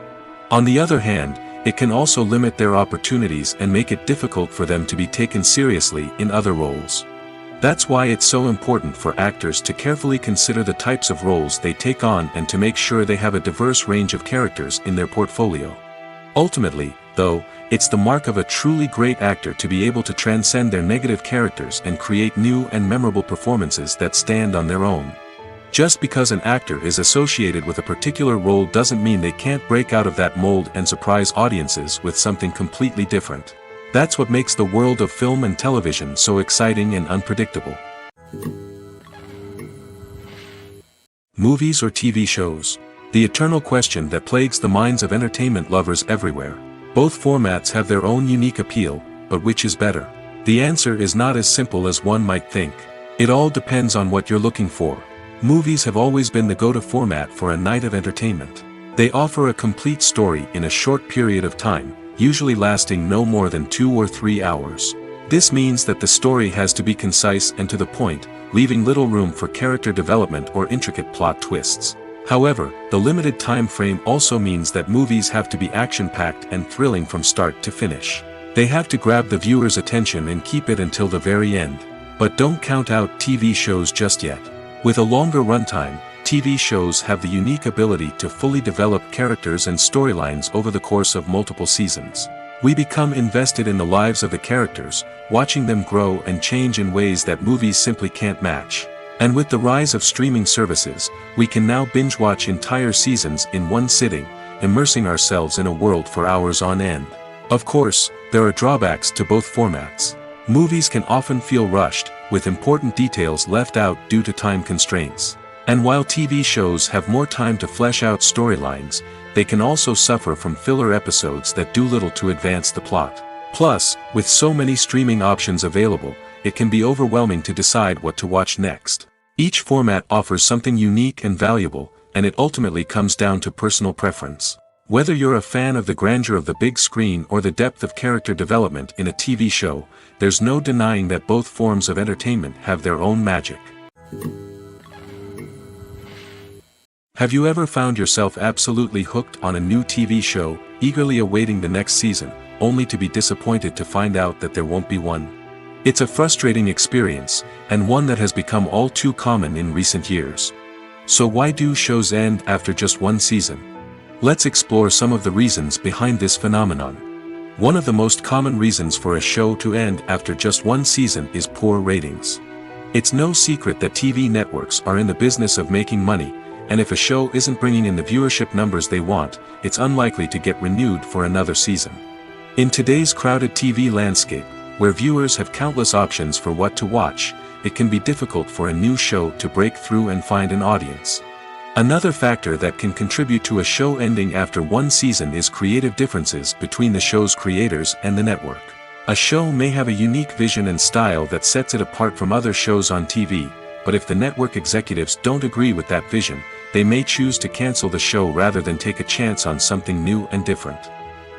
Speaker 1: On the other hand, it can also limit their opportunities and make it difficult for them to be taken seriously in other roles. That's why it's so important for actors to carefully consider the types of roles they take on and to make sure they have a diverse range of characters in their portfolio. Ultimately, though, it's the mark of a truly great actor to be able to transcend their negative characters and create new and memorable performances that stand on their own. Just because an actor is associated with a particular role doesn't mean they can't break out of that mold and surprise audiences with something completely different. That's what makes the world of film and television so exciting and unpredictable. Movies or TV shows? The eternal question that plagues the minds of entertainment lovers everywhere. Both formats have their own unique appeal, but which is better? The answer is not as simple as one might think. It all depends on what you're looking for. Movies have always been the go-to format for a night of entertainment. They offer a complete story in a short period of time, usually lasting no more than 2 or 3 hours. This means that the story has to be concise and to the point, leaving little room for character development or intricate plot twists. However, the limited time frame also means that movies have to be action-packed and thrilling from start to finish. They have to grab the viewer's attention and keep it until the very end. But don't count out TV shows just yet. With a longer runtime, TV shows have the unique ability to fully develop characters and storylines over the course of multiple seasons. We become invested in the lives of the characters, watching them grow and change in ways that movies simply can't match. And with the rise of streaming services, we can now binge-watch entire seasons in one sitting, immersing ourselves in a world for hours on end. Of course, there are drawbacks to both formats. Movies can often feel rushed, with important details left out due to time constraints. And while TV shows have more time to flesh out storylines, they can also suffer from filler episodes that do little to advance the plot. Plus, with so many streaming options available, it can be overwhelming to decide what to watch next. Each format offers something unique and valuable, and it ultimately comes down to personal preference. Whether you're a fan of the grandeur of the big screen or the depth of character development in a TV show, there's no denying that both forms of entertainment have their own magic. Have you ever found yourself absolutely hooked on a new TV show, eagerly awaiting the next season, only to be disappointed to find out that there won't be one? It's a frustrating experience, and one that has become all too common in recent years. So why do shows end after just one season? Let's explore some of the reasons behind this phenomenon. One of the most common reasons for a show to end after just one season is poor ratings. It's no secret that TV networks are in the business of making money, and if a show isn't bringing in the viewership numbers they want, it's unlikely to get renewed for another season. In today's crowded TV landscape, where viewers have countless options for what to watch, it can be difficult for a new show to break through and find an audience. Another factor that can contribute to a show ending after one season is creative differences between the show's creators and the network. A show may have a unique vision and style that sets it apart from other shows on TV, but if the network executives don't agree with that vision, they may choose to cancel the show rather than take a chance on something new and different.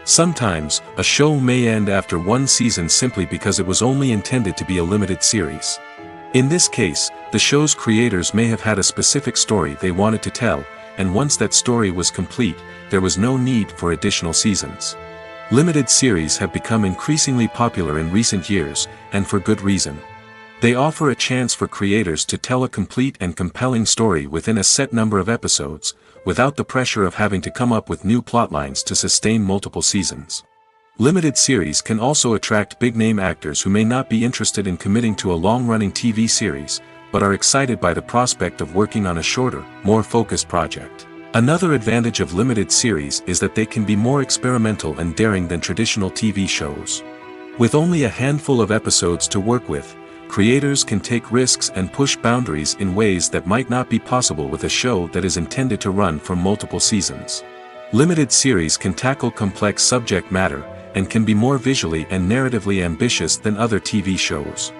Speaker 1: Sometimes, a show may end after one season simply because it was only intended to be a limited series. In this case, the show's creators may have had a specific story they wanted to tell, and once that story was complete, there was no need for additional seasons. Limited series have become increasingly popular in recent years, and for good reason. They offer a chance for creators to tell a complete and compelling story within a set number of episodes, without the pressure of having to come up with new plotlines to sustain multiple seasons. Limited series can also attract big-name actors who may not be interested in committing to a long-running TV series, but are excited by the prospect of working on a shorter, more focused project. Another advantage of limited series is that they can be more experimental and daring than traditional TV shows. With only a handful of episodes to work with, creators can take risks and push boundaries in ways that might not be possible with a show that is intended to run for multiple seasons. Limited series can tackle complex subject matter, and can be more visually and narratively ambitious than other TV shows.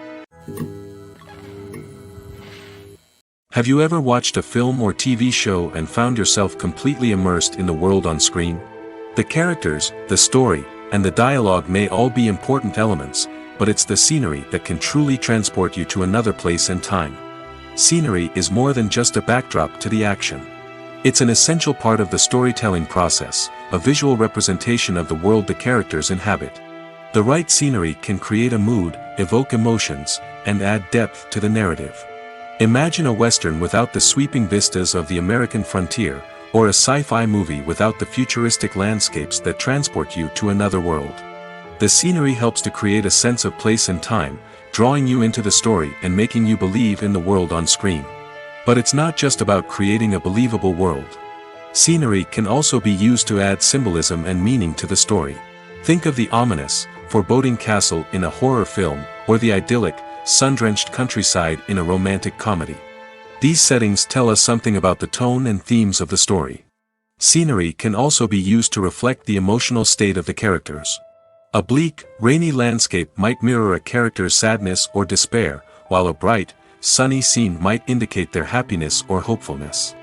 Speaker 1: Have you ever watched a film or TV show and found yourself completely immersed in the world on screen? The characters, the story, and the dialogue may all be important elements, but it's the scenery that can truly transport you to another place and time. Scenery is more than just a backdrop to the action. It's an essential part of the storytelling process, a visual representation of the world the characters inhabit. The right scenery can create a mood, evoke emotions, and add depth to the narrative. Imagine a Western without the sweeping vistas of the American frontier, or a sci-fi movie without the futuristic landscapes that transport you to another world. The scenery helps to create a sense of place and time, drawing you into the story and making you believe in the world on screen. But it's not just about creating a believable world. Scenery can also be used to add symbolism and meaning to the story. Think of the ominous, foreboding castle in a horror film, or the idyllic, sun-drenched countryside in a romantic comedy. These settings tell us something about the tone and themes of the story. Scenery can also be used to reflect the emotional state of the characters. A bleak, rainy landscape might mirror a character's sadness or despair, while a bright, sunny scene might indicate their happiness or hopefulness.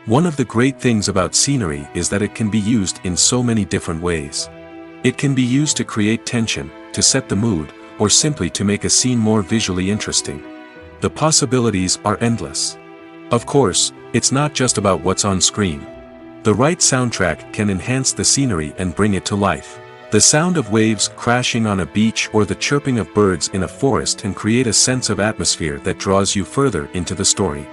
Speaker 1: One of the great things about scenery is that it can be used in so many different ways. It can be used to create tension, to set the mood, or simply to make a scene more visually interesting. The possibilities are endless. Of course, it's not just about what's on screen. The right soundtrack can enhance the scenery and bring it to life. The sound of waves crashing on a beach or the chirping of birds in a forest can create a sense of atmosphere that draws you further into the story.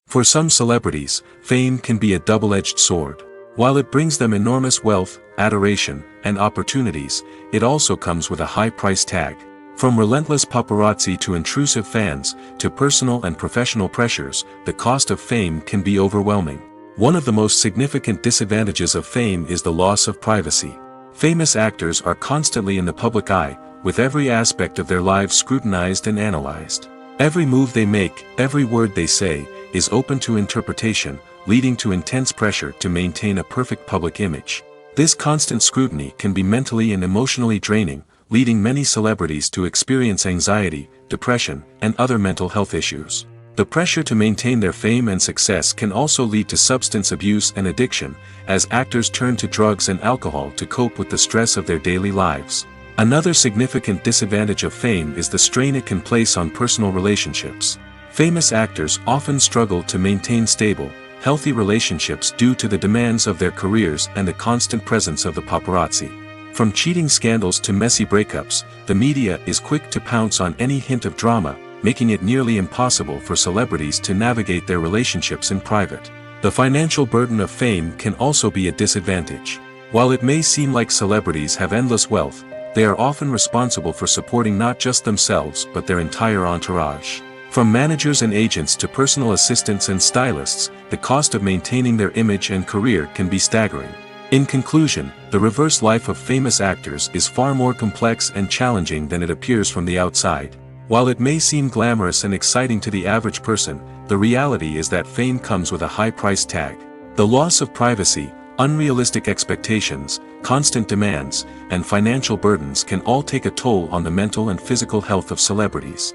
Speaker 1: For some celebrities, fame can be a double-edged sword. While it brings them enormous wealth, adoration, and opportunities, it also comes with a high price tag. From relentless paparazzi to intrusive fans, to personal and professional pressures, the cost of fame can be overwhelming. One of the most significant disadvantages of fame is the loss of privacy. Famous actors are constantly in the public eye, with every aspect of their lives scrutinized and analyzed. Every move they make, every word they say, is open to interpretation, leading to intense pressure to maintain a perfect public image. This constant scrutiny can be mentally and emotionally draining, leading many celebrities to experience anxiety, depression, and other mental health issues. The pressure to maintain their fame and success can also lead to substance abuse and addiction, as actors turn to drugs and alcohol to cope with the stress of their daily lives. Another significant disadvantage of fame is the strain it can place on personal relationships. Famous actors often struggle to maintain stable, healthy relationships due to the demands of their careers and the constant presence of the paparazzi. From cheating scandals to messy breakups, the media is quick to pounce on any hint of drama, making it nearly impossible for celebrities to navigate their relationships in private. The financial burden of fame can also be a disadvantage. While it may seem like celebrities have endless wealth, they are often responsible for supporting not just themselves but their entire entourage. From managers and agents to personal assistants and stylists, the cost of maintaining their image and career can be staggering. In conclusion, the reverse life of famous actors is far more complex and challenging than it appears from the outside. While it may seem glamorous and exciting to the average person, the reality is that fame comes with a high price tag. The loss of privacy, unrealistic expectations, constant demands, and financial burdens can all take a toll on the mental and physical health of celebrities.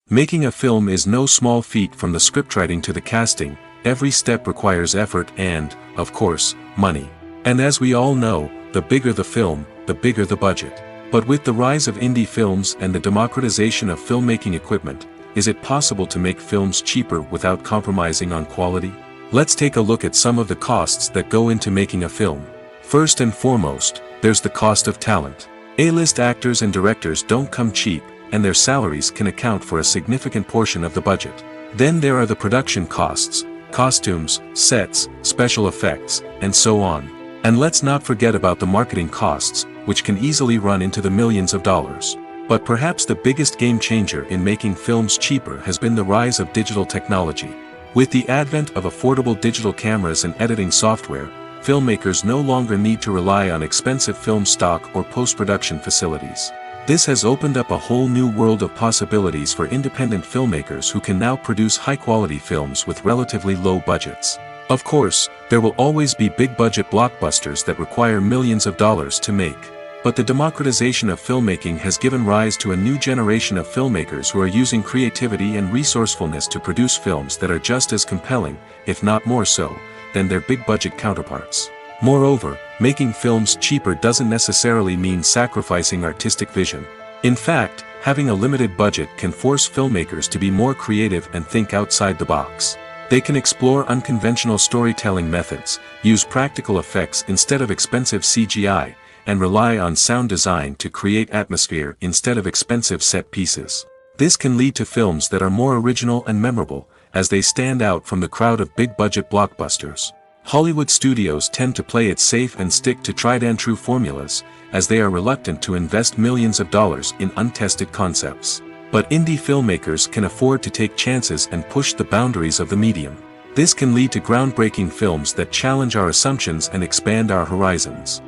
Speaker 1: Making a film is no small feat. From the scriptwriting to the casting, every step requires effort and, of course, money. And as we all know, the bigger the film, the bigger the budget. But with the rise of indie films and the democratization of filmmaking equipment, is it possible to make films cheaper without compromising on quality? Let's take a look at some of the costs that go into making a film. First and foremost, there's the cost of talent. A-list actors and directors don't come cheap, and their salaries can account for a significant portion of the budget. Then there are the production costs, costumes, sets, special effects, and so on. And let's not forget about the marketing costs, which can easily run into the millions of dollars. But perhaps the biggest game changer in making films cheaper has been the rise of digital technology. With the advent of affordable digital cameras and editing software, filmmakers no longer need to rely on expensive film stock or post-production facilities. This has opened up a whole new world of possibilities for independent filmmakers who can now produce high-quality films with relatively low budgets. Of course, there will always be big-budget blockbusters that require millions of dollars to make. But the democratization of filmmaking has given rise to a new generation of filmmakers who are using creativity and resourcefulness to produce films that are just as compelling, if not more so, than their big-budget counterparts. Moreover, making films cheaper doesn't necessarily mean sacrificing artistic vision. In fact, having a limited budget can force filmmakers to be more creative and think outside the box. They can explore unconventional storytelling methods, use practical effects instead of expensive CGI, and rely on sound design to create atmosphere instead of expensive set pieces. This can lead to films that are more original and memorable, as they stand out from the crowd of big-budget blockbusters. Hollywood studios tend to play it safe and stick to tried-and-true formulas, as they are reluctant to invest millions of dollars in untested concepts. But indie filmmakers can afford to take chances and push the boundaries of the medium. This can lead to groundbreaking films that challenge our assumptions and expand our horizons.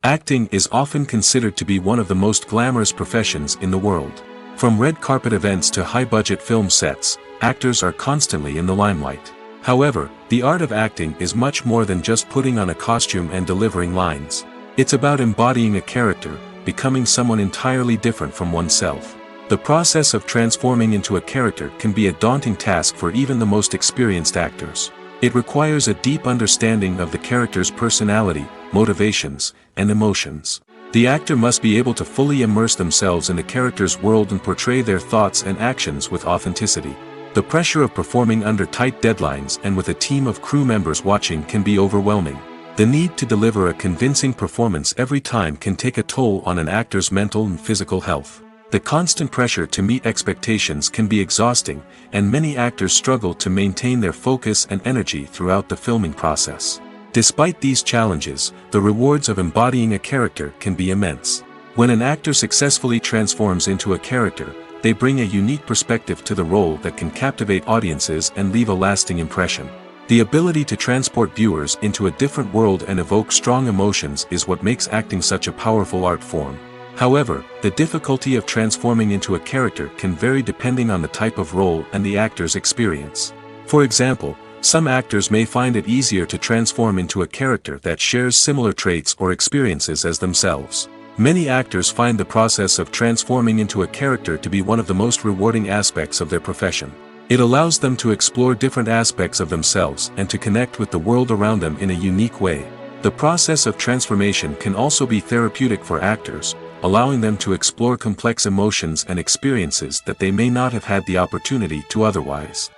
Speaker 1: Acting is often considered to be one of the most glamorous professions in the world. From red carpet events to high-budget film sets, actors are constantly in the limelight. However, the art of acting is much more than just putting on a costume and delivering lines. It's about embodying a character, becoming someone entirely different from oneself. The process of transforming into a character can be a daunting task for even the most experienced actors. It requires a deep understanding of the character's personality, motivations, and emotions. The actor must be able to fully immerse themselves in the character's world and portray their thoughts and actions with authenticity. The pressure of performing under tight deadlines and with a team of crew members watching can be overwhelming. The need to deliver a convincing performance every time can take a toll on an actor's mental and physical health. The constant pressure to meet expectations can be exhausting, and many actors struggle to maintain their focus and energy throughout the filming process. Despite these challenges, the rewards of embodying a character can be immense. When an actor successfully transforms into a character, they bring a unique perspective to the role that can captivate audiences and leave a lasting impression. The ability to transport viewers into a different world and evoke strong emotions is what makes acting such a powerful art form. However, the difficulty of transforming into a character can vary depending on the type of role and the actor's experience. For example, some actors may find it easier to transform into a character that shares similar traits or experiences as themselves. Many actors find the process of transforming into a character to be one of the most rewarding aspects of their profession. It allows them to explore different aspects of themselves and to connect with the world around them in a unique way. The process of transformation can also be therapeutic for actors, allowing them to explore complex emotions and experiences that they may not have had the opportunity to otherwise.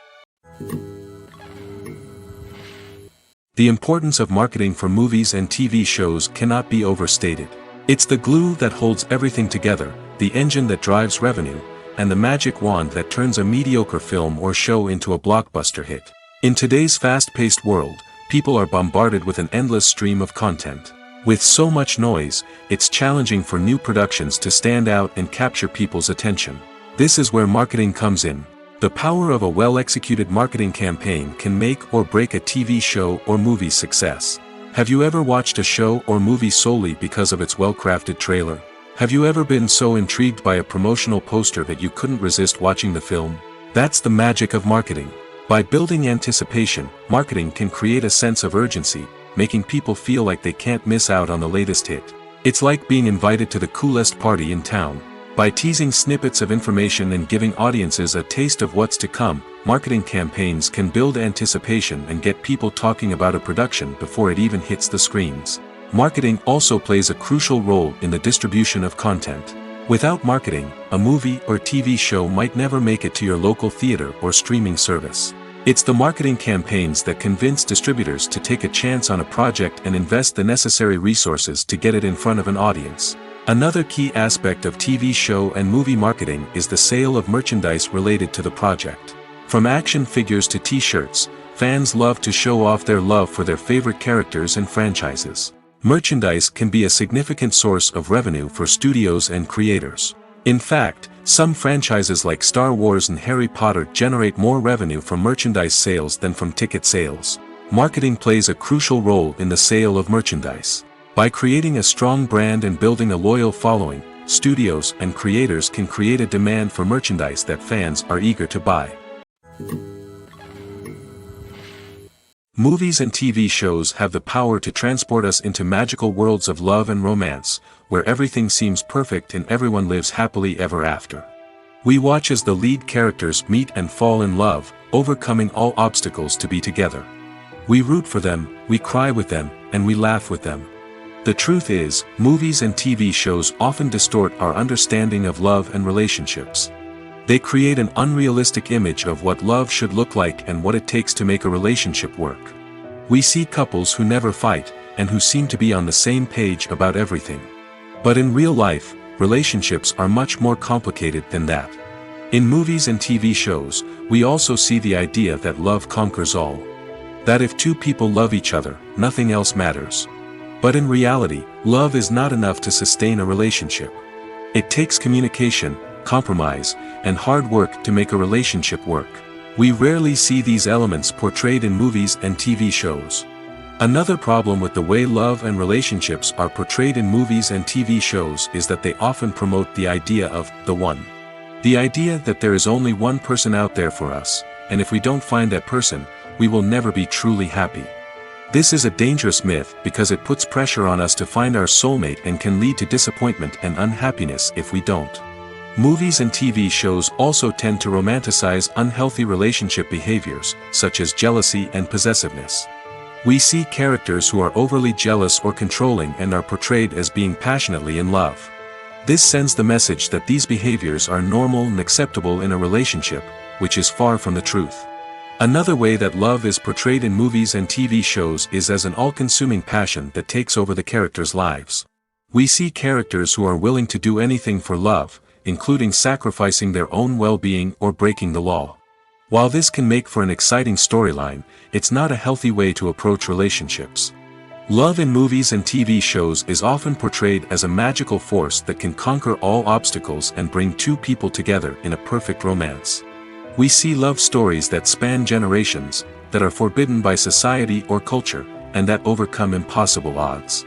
Speaker 1: The importance of marketing for movies and TV shows cannot be overstated. It's the glue that holds everything together, the engine that drives revenue, and the magic wand that turns a mediocre film or show into a blockbuster hit. In today's fast-paced world, people are bombarded with an endless stream of content. With so much noise, it's challenging for new productions to stand out and capture people's attention. This is where marketing comes in. The power of a well-executed marketing campaign can make or break a TV show or movie's success. Have you ever watched a show or movie solely because of its well-crafted trailer? Have you ever been so intrigued by a promotional poster that you couldn't resist watching the film? That's the magic of marketing. By building anticipation, marketing can create a sense of urgency, making people feel like they can't miss out on the latest hit. It's like being invited to the coolest party in town. By teasing snippets of information and giving audiences a taste of what's to come, marketing campaigns can build anticipation and get people talking about a production before it even hits the screens. Marketing also plays a crucial role in the distribution of content. Without marketing, a movie or TV show might never make it to your local theater or streaming service. It's the marketing campaigns that convince distributors to take a chance on a project and invest the necessary resources to get it in front of an audience. Another key aspect of TV show and movie marketing is the sale of merchandise related to the project. From action figures to t-shirts, fans love to show off their love for their favorite characters and franchises. Merchandise can be a significant source of revenue for studios and creators. In fact, some franchises like Star Wars and Harry Potter generate more revenue from merchandise sales than from ticket sales. Marketing plays a crucial role in the sale of merchandise. By creating a strong brand and building a loyal following, studios and creators can create a demand for merchandise that fans are eager to buy. Movies and TV shows have the power to transport us into magical worlds of love and romance, where everything seems perfect and everyone lives happily ever after. We watch as the lead characters meet and fall in love, overcoming all obstacles to be together. We root for them, we cry with them, and we laugh with them. The truth is, movies and TV shows often distort our understanding of love and relationships. They create an unrealistic image of what love should look like and what it takes to make a relationship work. We see couples who never fight, and who seem to be on the same page about everything. But in real life, relationships are much more complicated than that. In movies and TV shows, we also see the idea that love conquers all. That if two people love each other, nothing else matters. But in reality, love is not enough to sustain a relationship. It takes communication, compromise, and hard work to make a relationship work. We rarely see these elements portrayed in movies and TV shows. Another problem with the way love and relationships are portrayed in movies and TV shows is that they often promote the idea of the one. The idea that there is only one person out there for us, and if we don't find that person, we will never be truly happy. This is a dangerous myth because it puts pressure on us to find our soulmate and can lead to disappointment and unhappiness if we don't. Movies and TV shows also tend to romanticize unhealthy relationship behaviors, such as jealousy and possessiveness. We see characters who are overly jealous or controlling and are portrayed as being passionately in love. This sends the message that these behaviors are normal and acceptable in a relationship, which is far from the truth. Another way that love is portrayed in movies and TV shows is as an all-consuming passion that takes over the characters' lives. We see characters who are willing to do anything for love, including sacrificing their own well-being or breaking the law. While this can make for an exciting storyline, it's not a healthy way to approach relationships. Love in movies and TV shows is often portrayed as a magical force that can conquer all obstacles and bring two people together in a perfect romance. We see love stories that span generations, that are forbidden by society or culture, and that overcome impossible odds.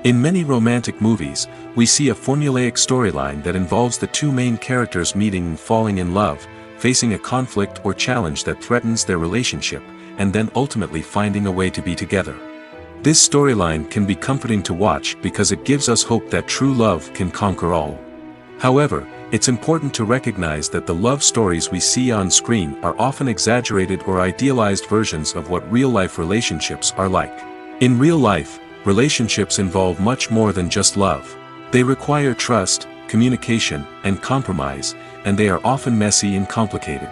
Speaker 1: In many romantic movies, we see a formulaic storyline that involves the two main characters meeting and falling in love, facing a conflict or challenge that threatens their relationship, and then ultimately finding a way to be together. This storyline can be comforting to watch because it gives us hope that true love can conquer all. However, it's important to recognize that the love stories we see on screen are often exaggerated or idealized versions of what real-life relationships are like. In real life, relationships involve much more than just love. They require trust, communication, and compromise, and they are often messy and complicated.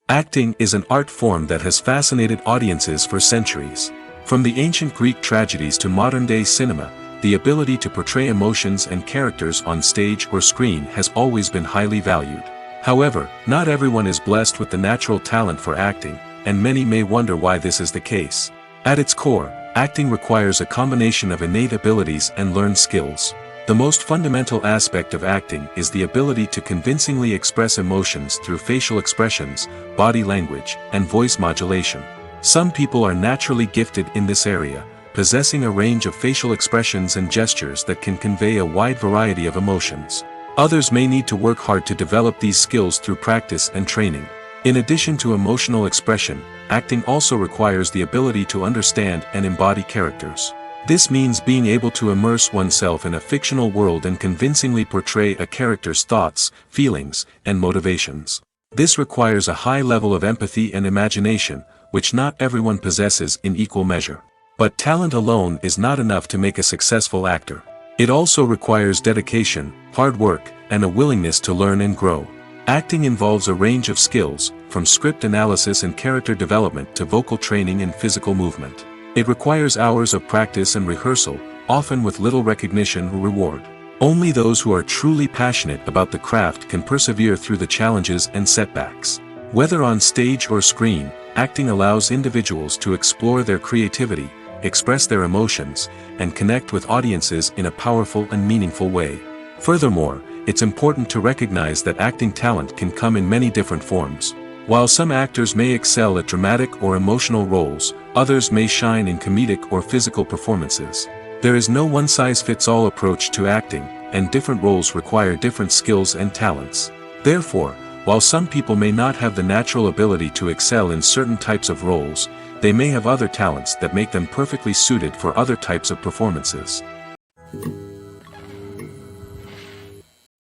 Speaker 1: Acting is an art form that has fascinated audiences for centuries. From the ancient Greek tragedies to modern-day cinema, the ability to portray emotions and characters on stage or screen has always been highly valued. However, not everyone is blessed with the natural talent for acting, and many may wonder why this is the case. At its core, acting requires a combination of innate abilities and learned skills. The most fundamental aspect of acting is the ability to convincingly express emotions through facial expressions, body language, and voice modulation. Some people are naturally gifted in this area, possessing a range of facial expressions and gestures that can convey a wide variety of emotions. Others may need to work hard to develop these skills through practice and training. In addition to emotional expression, acting also requires the ability to understand and embody characters. This means being able to immerse oneself in a fictional world and convincingly portray a character's thoughts, feelings, and motivations. This requires a high level of empathy and imagination, which not everyone possesses in equal measure. But talent alone is not enough to make a successful actor. It also requires dedication, hard work, and a willingness to learn and grow. Acting involves a range of skills, from script analysis and character development to vocal training and physical movement. It requires hours of practice and rehearsal, often with little recognition or reward. Only those who are truly passionate about the craft can persevere through the challenges and setbacks. Whether on stage or screen, acting allows individuals to explore their creativity, express their emotions, and connect with audiences in a powerful and meaningful way. Furthermore, it's important to recognize that acting talent can come in many different forms. While some actors may excel at dramatic or emotional roles, others may shine in comedic or physical performances. There is no one-size-fits-all approach to acting, and different roles require different skills and talents. Therefore, while some people may not have the natural ability to excel in certain types of roles, they may have other talents that make them perfectly suited for other types of performances.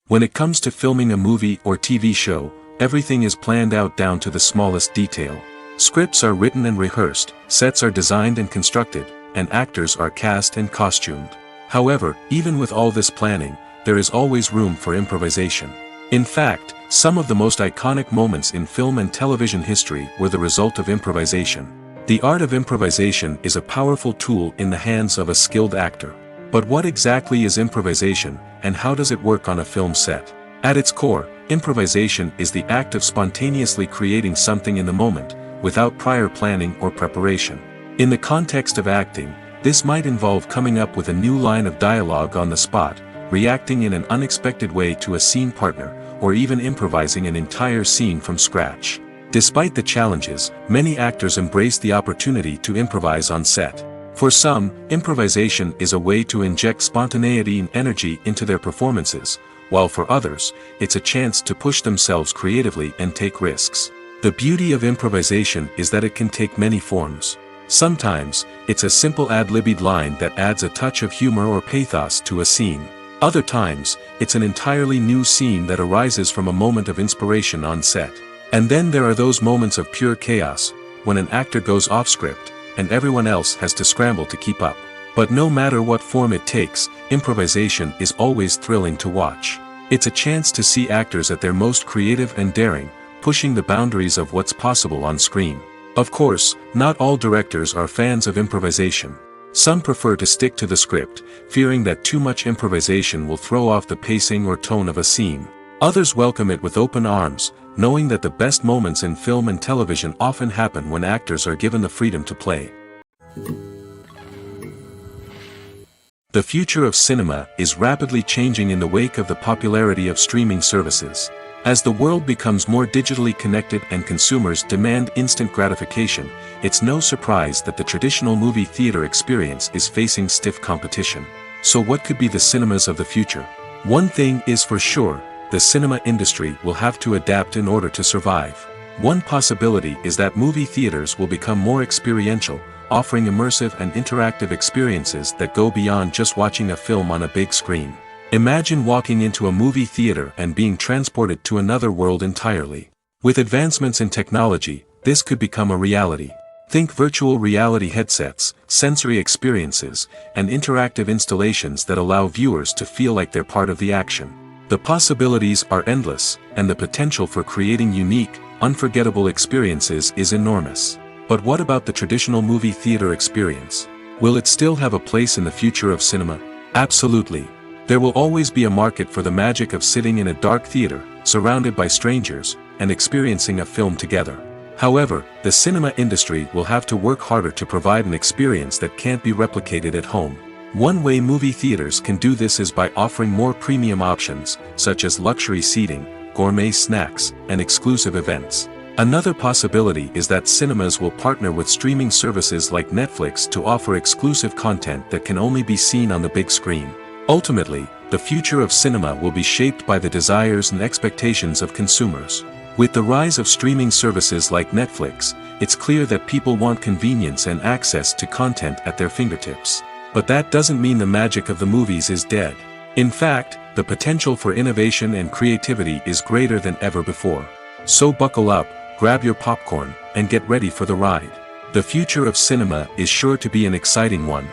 Speaker 1: When it comes to filming a movie or TV show, everything is planned out down to the smallest detail. Scripts are written and rehearsed, sets are designed and constructed, and actors are cast and costumed. However, even with all this planning, there is always room for improvisation. In fact, some of the most iconic moments in film and television history were the result of improvisation. The art of improvisation is a powerful tool in the hands of a skilled actor. But what exactly is improvisation, and how does it work on a film set? At its core, improvisation is the act of spontaneously creating something in the moment, without prior planning or preparation. In the context of acting, this might involve coming up with a new line of dialogue on the spot, reacting in an unexpected way to a scene partner, or even improvising an entire scene from scratch. Despite the challenges, many actors embrace the opportunity to improvise on set. For some, improvisation is a way to inject spontaneity and energy into their performances, while for others, it's a chance to push themselves creatively and take risks. The beauty of improvisation is that it can take many forms. Sometimes, it's a simple ad-libbed line that adds a touch of humor or pathos to a scene. Other times, it's an entirely new scene that arises from a moment of inspiration on set. And then there are those moments of pure chaos, when an actor goes off script, and everyone else has to scramble to keep up. But no matter what form it takes, improvisation is always thrilling to watch. It's a chance to see actors at their most creative and daring, pushing the boundaries of what's possible on screen. Of course, not all directors are fans of improvisation. Some prefer to stick to the script, fearing that too much improvisation will throw off the pacing or tone of a scene. Others welcome it with open arms, knowing that the best moments in film and television often happen when actors are given the freedom to play. The future of cinema is rapidly changing in the wake of the popularity of streaming services. As the world becomes more digitally connected and consumers demand instant gratification, it's no surprise that the traditional movie theater experience is facing stiff competition. So what could be the cinemas of the future? One thing is for sure, the cinema industry will have to adapt in order to survive. One possibility is that movie theaters will become more experiential, offering immersive and interactive experiences that go beyond just watching a film on a big screen. Imagine walking into a movie theater and being transported to another world entirely. With advancements in technology, this could become a reality. Think virtual reality headsets, sensory experiences, and interactive installations that allow viewers to feel like they're part of the action. The possibilities are endless, and the potential for creating unique, unforgettable experiences is enormous. But what about the traditional movie theater experience? Will it still have a place in the future of cinema? Absolutely. There will always be a market for the magic of sitting in a dark theater, surrounded by strangers, and experiencing a film together. However, the cinema industry will have to work harder to provide an experience that can't be replicated at home. One way movie theaters can do this is by offering more premium options, such as luxury seating, gourmet snacks, and exclusive events. Another possibility is that cinemas will partner with streaming services like Netflix to offer exclusive content that can only be seen on the big screen. Ultimately, the future of cinema will be shaped by the desires and expectations of consumers. With the rise of streaming services like Netflix, it's clear that people want convenience and access to content at their fingertips. But that doesn't mean the magic of the movies is dead. In fact, the potential for innovation and creativity is greater than ever before. So buckle up, grab your popcorn, and get ready for the ride. The future of cinema is sure to be an exciting one.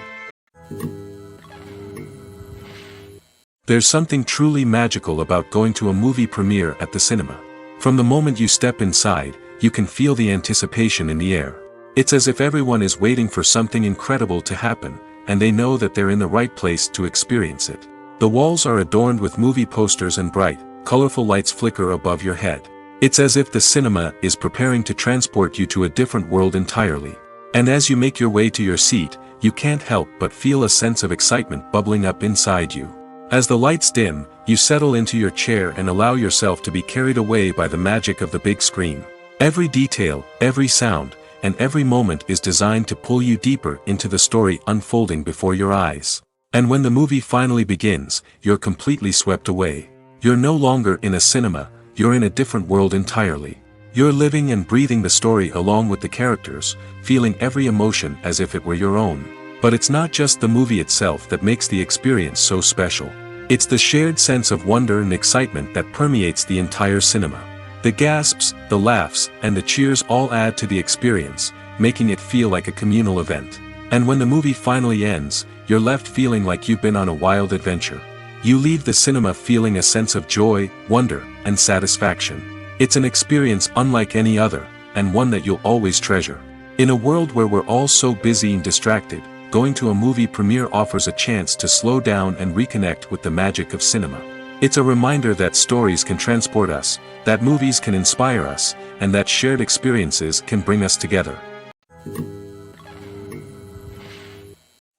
Speaker 1: There's something truly magical about going to a movie premiere at the cinema. From the moment you step inside, you can feel the anticipation in the air. It's as if everyone is waiting for something incredible to happen, and they know that they're in the right place to experience it. The walls are adorned with movie posters and bright, colorful lights flicker above your head. It's as if the cinema is preparing to transport you to a different world entirely. And as you make your way to your seat, you can't help but feel a sense of excitement bubbling up inside you. As the lights dim, you settle into your chair and allow yourself to be carried away by the magic of the big screen. Every detail, every sound, and every moment is designed to pull you deeper into the story unfolding before your eyes. And when the movie finally begins, you're completely swept away. You're no longer in a cinema, you're in a different world entirely. You're living and breathing the story along with the characters, feeling every emotion as if it were your own. But it's not just the movie itself that makes the experience so special. It's the shared sense of wonder and excitement that permeates the entire cinema. The gasps, the laughs, and the cheers all add to the experience, making it feel like a communal event. And when the movie finally ends, you're left feeling like you've been on a wild adventure. You leave the cinema feeling a sense of joy, wonder, and satisfaction. It's an experience unlike any other, and one that you'll always treasure. In a world where we're all so busy and distracted, going to a movie premiere offers a chance to slow down and reconnect with the magic of cinema. It's a reminder that stories can transport us, that movies can inspire us, and that shared experiences can bring us together.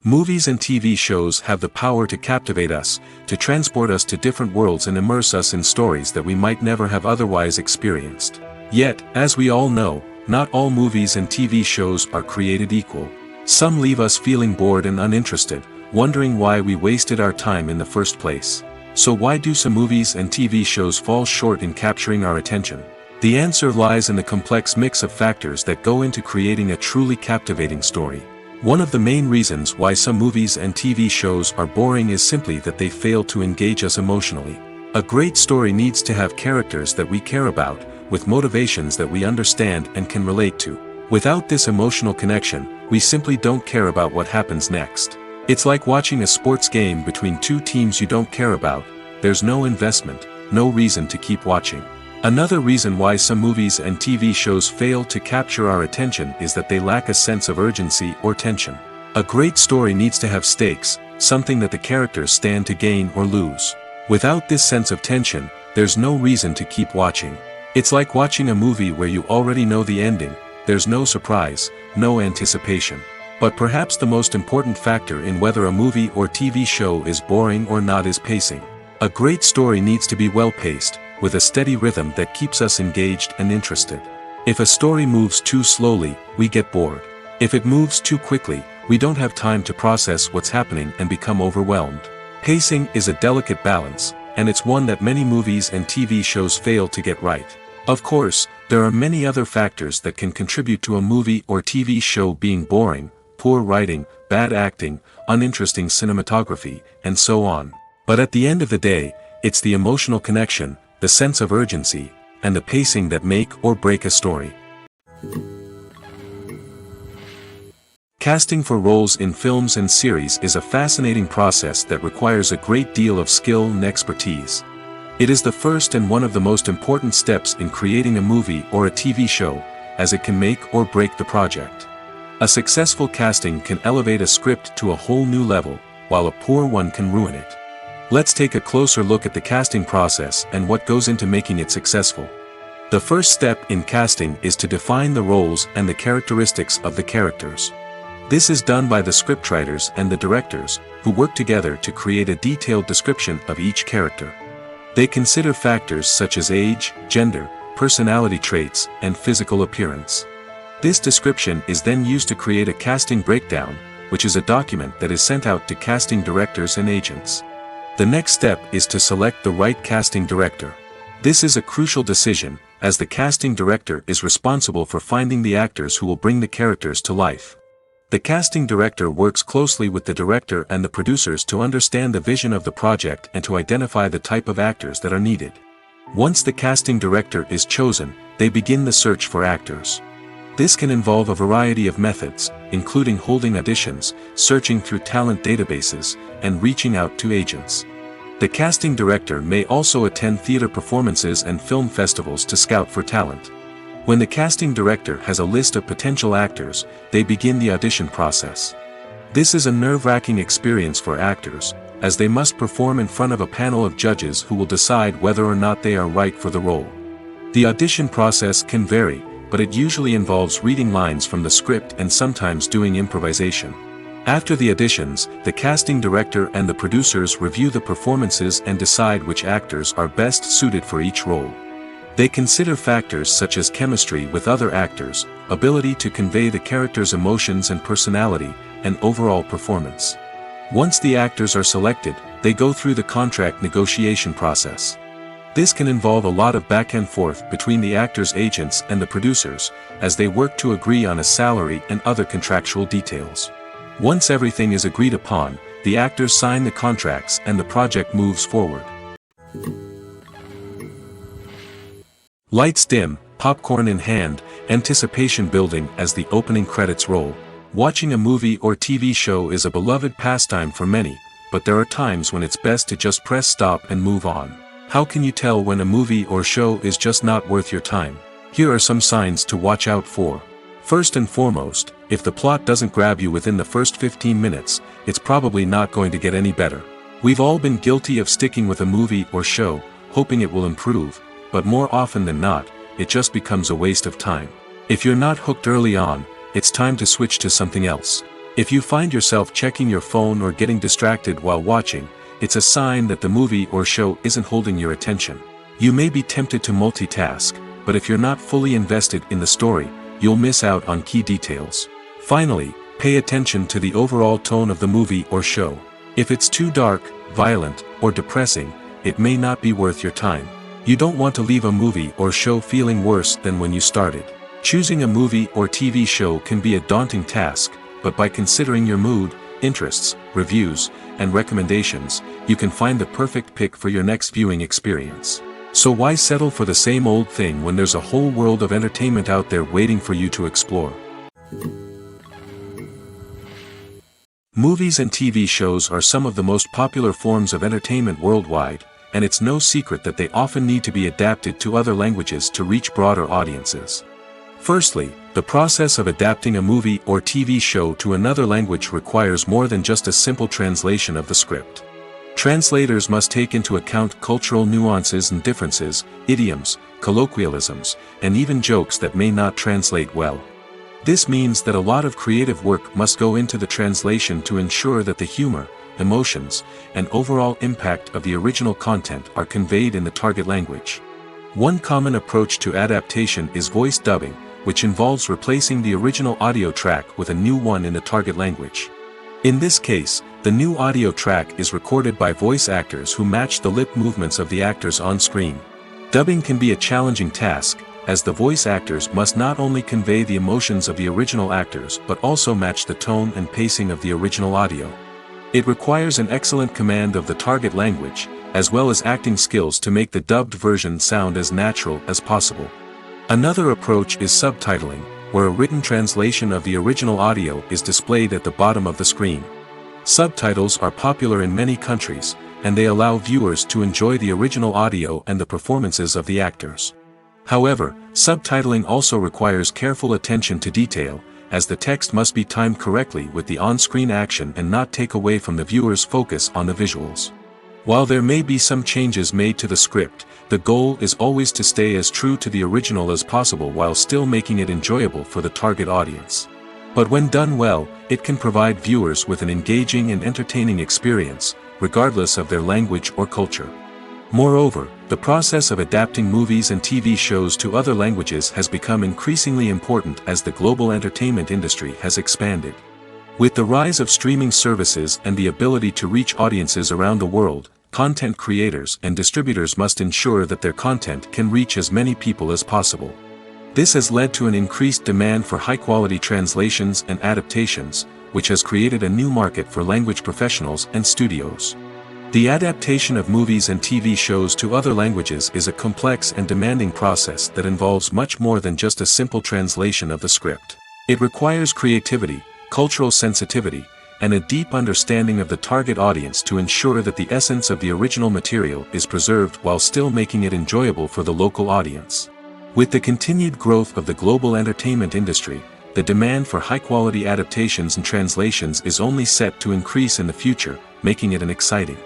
Speaker 1: Movies and TV shows have the power to captivate us, to transport us to different worlds and immerse us in stories that we might never have otherwise experienced. Yet, as we all know, not all movies and TV shows are created equal. Some leave us feeling bored and uninterested, wondering why we wasted our time in the first place. So why do some movies and TV shows fall short in capturing our attention? The answer lies in the complex mix of factors that go into creating a truly captivating story. One of the main reasons why some movies and TV shows are boring is simply that they fail to engage us emotionally. A great story needs to have characters that we care about, with motivations that we understand and can relate to. Without this emotional connection, we simply don't care about what happens next. It's like watching a sports game between two teams you don't care about. There's no investment, no reason to keep watching. Another reason why some movies and TV shows fail to capture our attention is that they lack a sense of urgency or tension. A great story needs to have stakes, something that the characters stand to gain or lose. Without this sense of tension, there's no reason to keep watching. It's like watching a movie where you already know the ending. There's no surprise, no anticipation. But perhaps the most important factor in whether a movie or TV show is boring or not is pacing. A great story needs to be well-paced, with a steady rhythm that keeps us engaged and interested. If a story moves too slowly, we get bored. If it moves too quickly, we don't have time to process what's happening and become overwhelmed. Pacing is a delicate balance, and it's one that many movies and TV shows fail to get right. Of course, there are many other factors that can contribute to a movie or TV show being boring: poor writing, bad acting, uninteresting cinematography, and so on. But at the end of the day, it's the emotional connection, the sense of urgency, and the pacing that make or break a story. Casting for roles in films and series is a fascinating process that requires a great deal of skill and expertise. It is the first and one of the most important steps in creating a movie or a TV show, as it can make or break the project. A successful casting can elevate a script to a whole new level, while a poor one can ruin it. Let's take a closer look at the casting process and what goes into making it successful. The first step in casting is to define the roles and the characteristics of the characters. This is done by the scriptwriters and the directors, who work together to create a detailed description of each character. They consider factors such as age, gender, personality traits, and physical appearance. This description is then used to create a casting breakdown, which is a document that is sent out to casting directors and agents. The next step is to select the right casting director. This is a crucial decision, as the casting director is responsible for finding the actors who will bring the characters to life. The casting director works closely with the director and the producers to understand the vision of the project and to identify the type of actors that are needed. Once the casting director is chosen, they begin the search for actors. This can involve a variety of methods, including holding auditions, searching through talent databases, and reaching out to agents. The casting director may also attend theater performances and film festivals to scout for talent. When the casting director has a list of potential actors, they begin the audition process. This is a nerve-wracking experience for actors, as they must perform in front of a panel of judges who will decide whether or not they are right for the role. The audition process can vary, but it usually involves reading lines from the script and sometimes doing improvisation. After the auditions, the casting director and the producers review the performances and decide which actors are best suited for each role. They consider factors such as chemistry with other actors, ability to convey the character's emotions and personality, and overall performance. Once the actors are selected, they go through the contract negotiation process. This can involve a lot of back and forth between the actors' agents and the producers, as they work to agree on a salary and other contractual details. Once everything is agreed upon, the actors sign the contracts and the project moves forward. Lights dim, popcorn in hand, anticipation building as the opening credits roll. Watching a movie or TV show is a beloved pastime for many, but there are times when it's best to just press stop and move on. How can you tell when a movie or show is just not worth your time? Here are some signs to watch out for. First and foremost, if the plot doesn't grab you within the first 15 minutes, it's probably not going to get any better. We've all been guilty of sticking with a movie or show, hoping it will improve, but more often than not, it just becomes a waste of time. If you're not hooked early on, it's time to switch to something else. If you find yourself checking your phone or getting distracted while watching, it's a sign that the movie or show isn't holding your attention. You may be tempted to multitask, but if you're not fully invested in the story, you'll miss out on key details. Finally, pay attention to the overall tone of the movie or show. If it's too dark, violent, or depressing, it may not be worth your time. You don't want to leave a movie or show feeling worse than when you started. Choosing a movie or TV show can be a daunting task, but by considering your mood, interests, reviews, and recommendations, you can find the perfect pick for your next viewing experience. So why settle for the same old thing when there's a whole world of entertainment out there waiting for you to explore? Movies and TV shows are some of the most popular forms of entertainment worldwide, and it's no secret that they often need to be adapted to other languages to reach broader audiences. Firstly, the process of adapting a movie or TV show to another language requires more than just a simple translation of the script. Translators must take into account cultural nuances and differences, idioms, colloquialisms, and even jokes that may not translate well. This means that a lot of creative work must go into the translation to ensure that the humor, emotions, and overall impact of the original content are conveyed in the target language. One common approach to adaptation is voice dubbing, which involves replacing the original audio track with a new one in the target language. In this case, the new audio track is recorded by voice actors who match the lip movements of the actors on screen. Dubbing can be a challenging task, as the voice actors must not only convey the emotions of the original actors but also match the tone and pacing of the original audio. It requires an excellent command of the target language, as well as acting skills to make the dubbed version sound as natural as possible. Another approach is subtitling, where a written translation of the original audio is displayed at the bottom of the screen. Subtitles are popular in many countries, and they allow viewers to enjoy the original audio and the performances of the actors. However, subtitling also requires careful attention to detail, as the text must be timed correctly with the on-screen action and not take away from the viewer's focus on the visuals. While there may be some changes made to the script, the goal is always to stay as true to the original as possible while still making it enjoyable for the target audience. But when done well, it can provide viewers with an engaging and entertaining experience, regardless of their language or culture. Moreover, the process of adapting movies and TV shows to other languages has become increasingly important as the global entertainment industry has expanded. With the rise of streaming services and the ability to reach audiences around the world, content creators and distributors must ensure that their content can reach as many people as possible. This has led to an increased demand for high-quality translations and adaptations, which has created a new market for language professionals and studios. The adaptation of movies and TV shows to other languages is a complex and demanding process that involves much more than just a simple translation of the script. It requires creativity, cultural sensitivity, and a deep understanding of the target audience to ensure that the essence of the original material is preserved while still making it enjoyable for the local audience. With the continued growth of the global entertainment industry, the demand for high-quality adaptations and translations is only set to increase in the future, making it an exciting.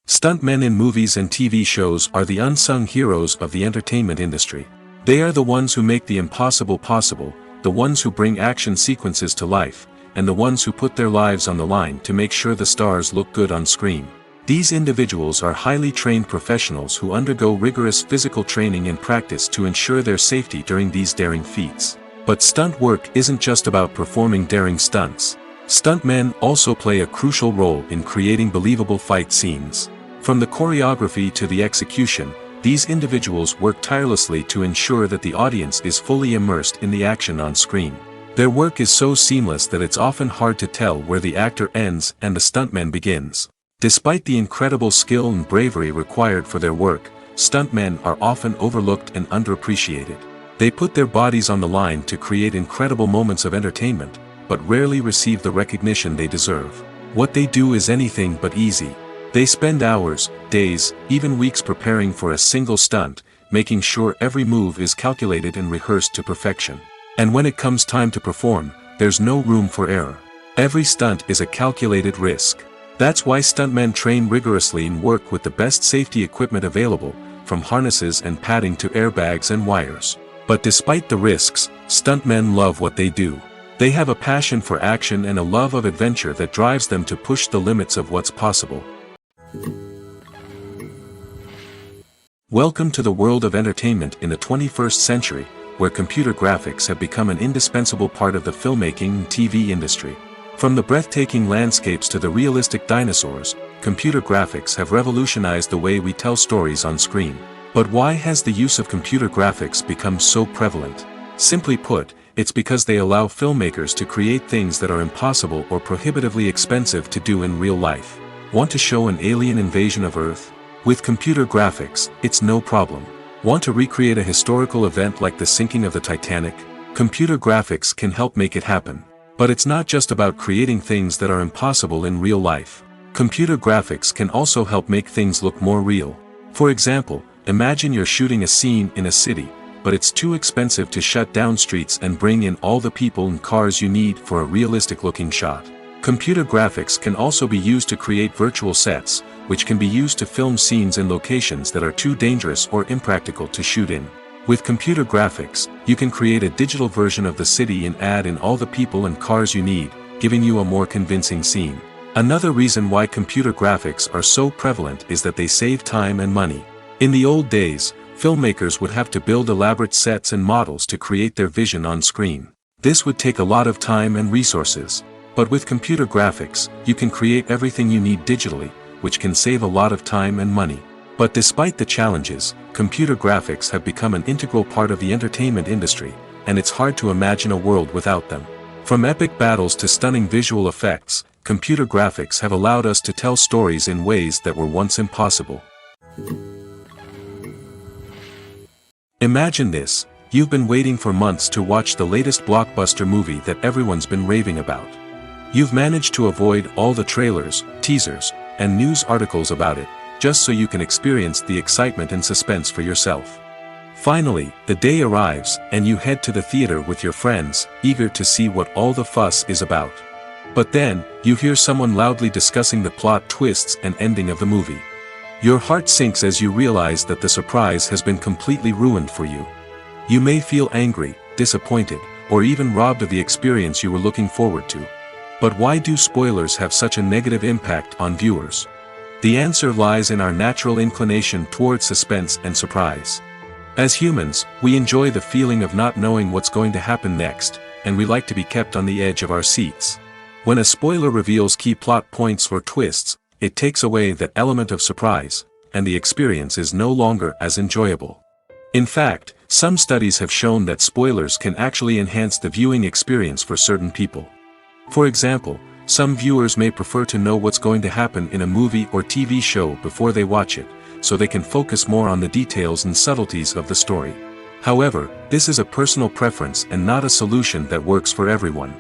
Speaker 1: Stuntmen in movies and TV shows are the unsung heroes of the entertainment industry. They are the ones who make the impossible possible, the ones who bring action sequences to life, and the ones who put their lives on the line to make sure the stars look good on screen. These individuals are highly trained professionals who undergo rigorous physical training and practice to ensure their safety during these daring feats. But stunt work isn't just about performing daring stunts. Stuntmen also play a crucial role in creating believable fight scenes. From the choreography to the execution, these individuals work tirelessly to ensure that the audience is fully immersed in the action on screen. Their work is so seamless that it's often hard to tell where the actor ends and the stuntman begins. Despite the incredible skill and bravery required for their work, stuntmen are often overlooked and underappreciated. They put their bodies on the line to create incredible moments of entertainment, but rarely receive the recognition they deserve. What they do is anything but easy. They spend hours, days, even weeks preparing for a single stunt, making sure every move is calculated and rehearsed to perfection. And when it comes time to perform, there's no room for error. Every stunt is a calculated risk. That's why stuntmen train rigorously and work with the best safety equipment available, from harnesses and padding to airbags and wires. But despite the risks, stuntmen love what they do. They have a passion for action and a love of adventure that drives them to push the limits of what's possible. Welcome to the world of entertainment in the 21st century, where computer graphics have become an indispensable part of the filmmaking and TV industry. From the breathtaking landscapes to the realistic dinosaurs, computer graphics have revolutionized the way we tell stories on screen. But why has the use of computer graphics become so prevalent? Simply put, it's because they allow filmmakers to create things that are impossible or prohibitively expensive to do in real life. Want to show an alien invasion of Earth? With computer graphics, it's no problem. Want to recreate a historical event like the sinking of the Titanic? Computer graphics can help make it happen. But it's not just about creating things that are impossible in real life. Computer graphics can also help make things look more real. For example, imagine you're shooting a scene in a city, but it's too expensive to shut down streets and bring in all the people and cars you need for a realistic-looking shot. Computer graphics can also be used to create virtual sets, which can be used to film scenes in locations that are too dangerous or impractical to shoot in. With computer graphics, you can create a digital version of the city and add in all the people and cars you need, giving you a more convincing scene. Another reason why computer graphics are so prevalent is that they save time and money. In the old days, filmmakers would have to build elaborate sets and models to create their vision on screen. This would take a lot of time and resources. But with computer graphics, you can create everything you need digitally, which can save a lot of time and money. But despite the challenges, computer graphics have become an integral part of the entertainment industry, and it's hard to imagine a world without them. From epic battles to stunning visual effects, computer graphics have allowed us to tell stories in ways that were once impossible. Imagine this: you've been waiting for months to watch the latest blockbuster movie that everyone's been raving about. You've managed to avoid all the trailers, teasers, and news articles about it, just so you can experience the excitement and suspense for yourself. Finally, the day arrives, and you head to the theater with your friends, eager to see what all the fuss is about. But then, you hear someone loudly discussing the plot twists and ending of the movie. Your heart sinks as you realize that the surprise has been completely ruined for you. You may feel angry, disappointed, or even robbed of the experience you were looking forward to. But why do spoilers have such a negative impact on viewers? The answer lies in our natural inclination toward suspense and surprise. As humans, we enjoy the feeling of not knowing what's going to happen next, and we like to be kept on the edge of our seats. When a spoiler reveals key plot points or twists, it takes away that element of surprise, and the experience is no longer as enjoyable. In fact, some studies have shown that spoilers can actually enhance the viewing experience for certain people. For example, some viewers may prefer to know what's going to happen in a movie or TV show before they watch it, so they can focus more on the details and subtleties of the story. However, this is a personal preference and not a solution that works for everyone.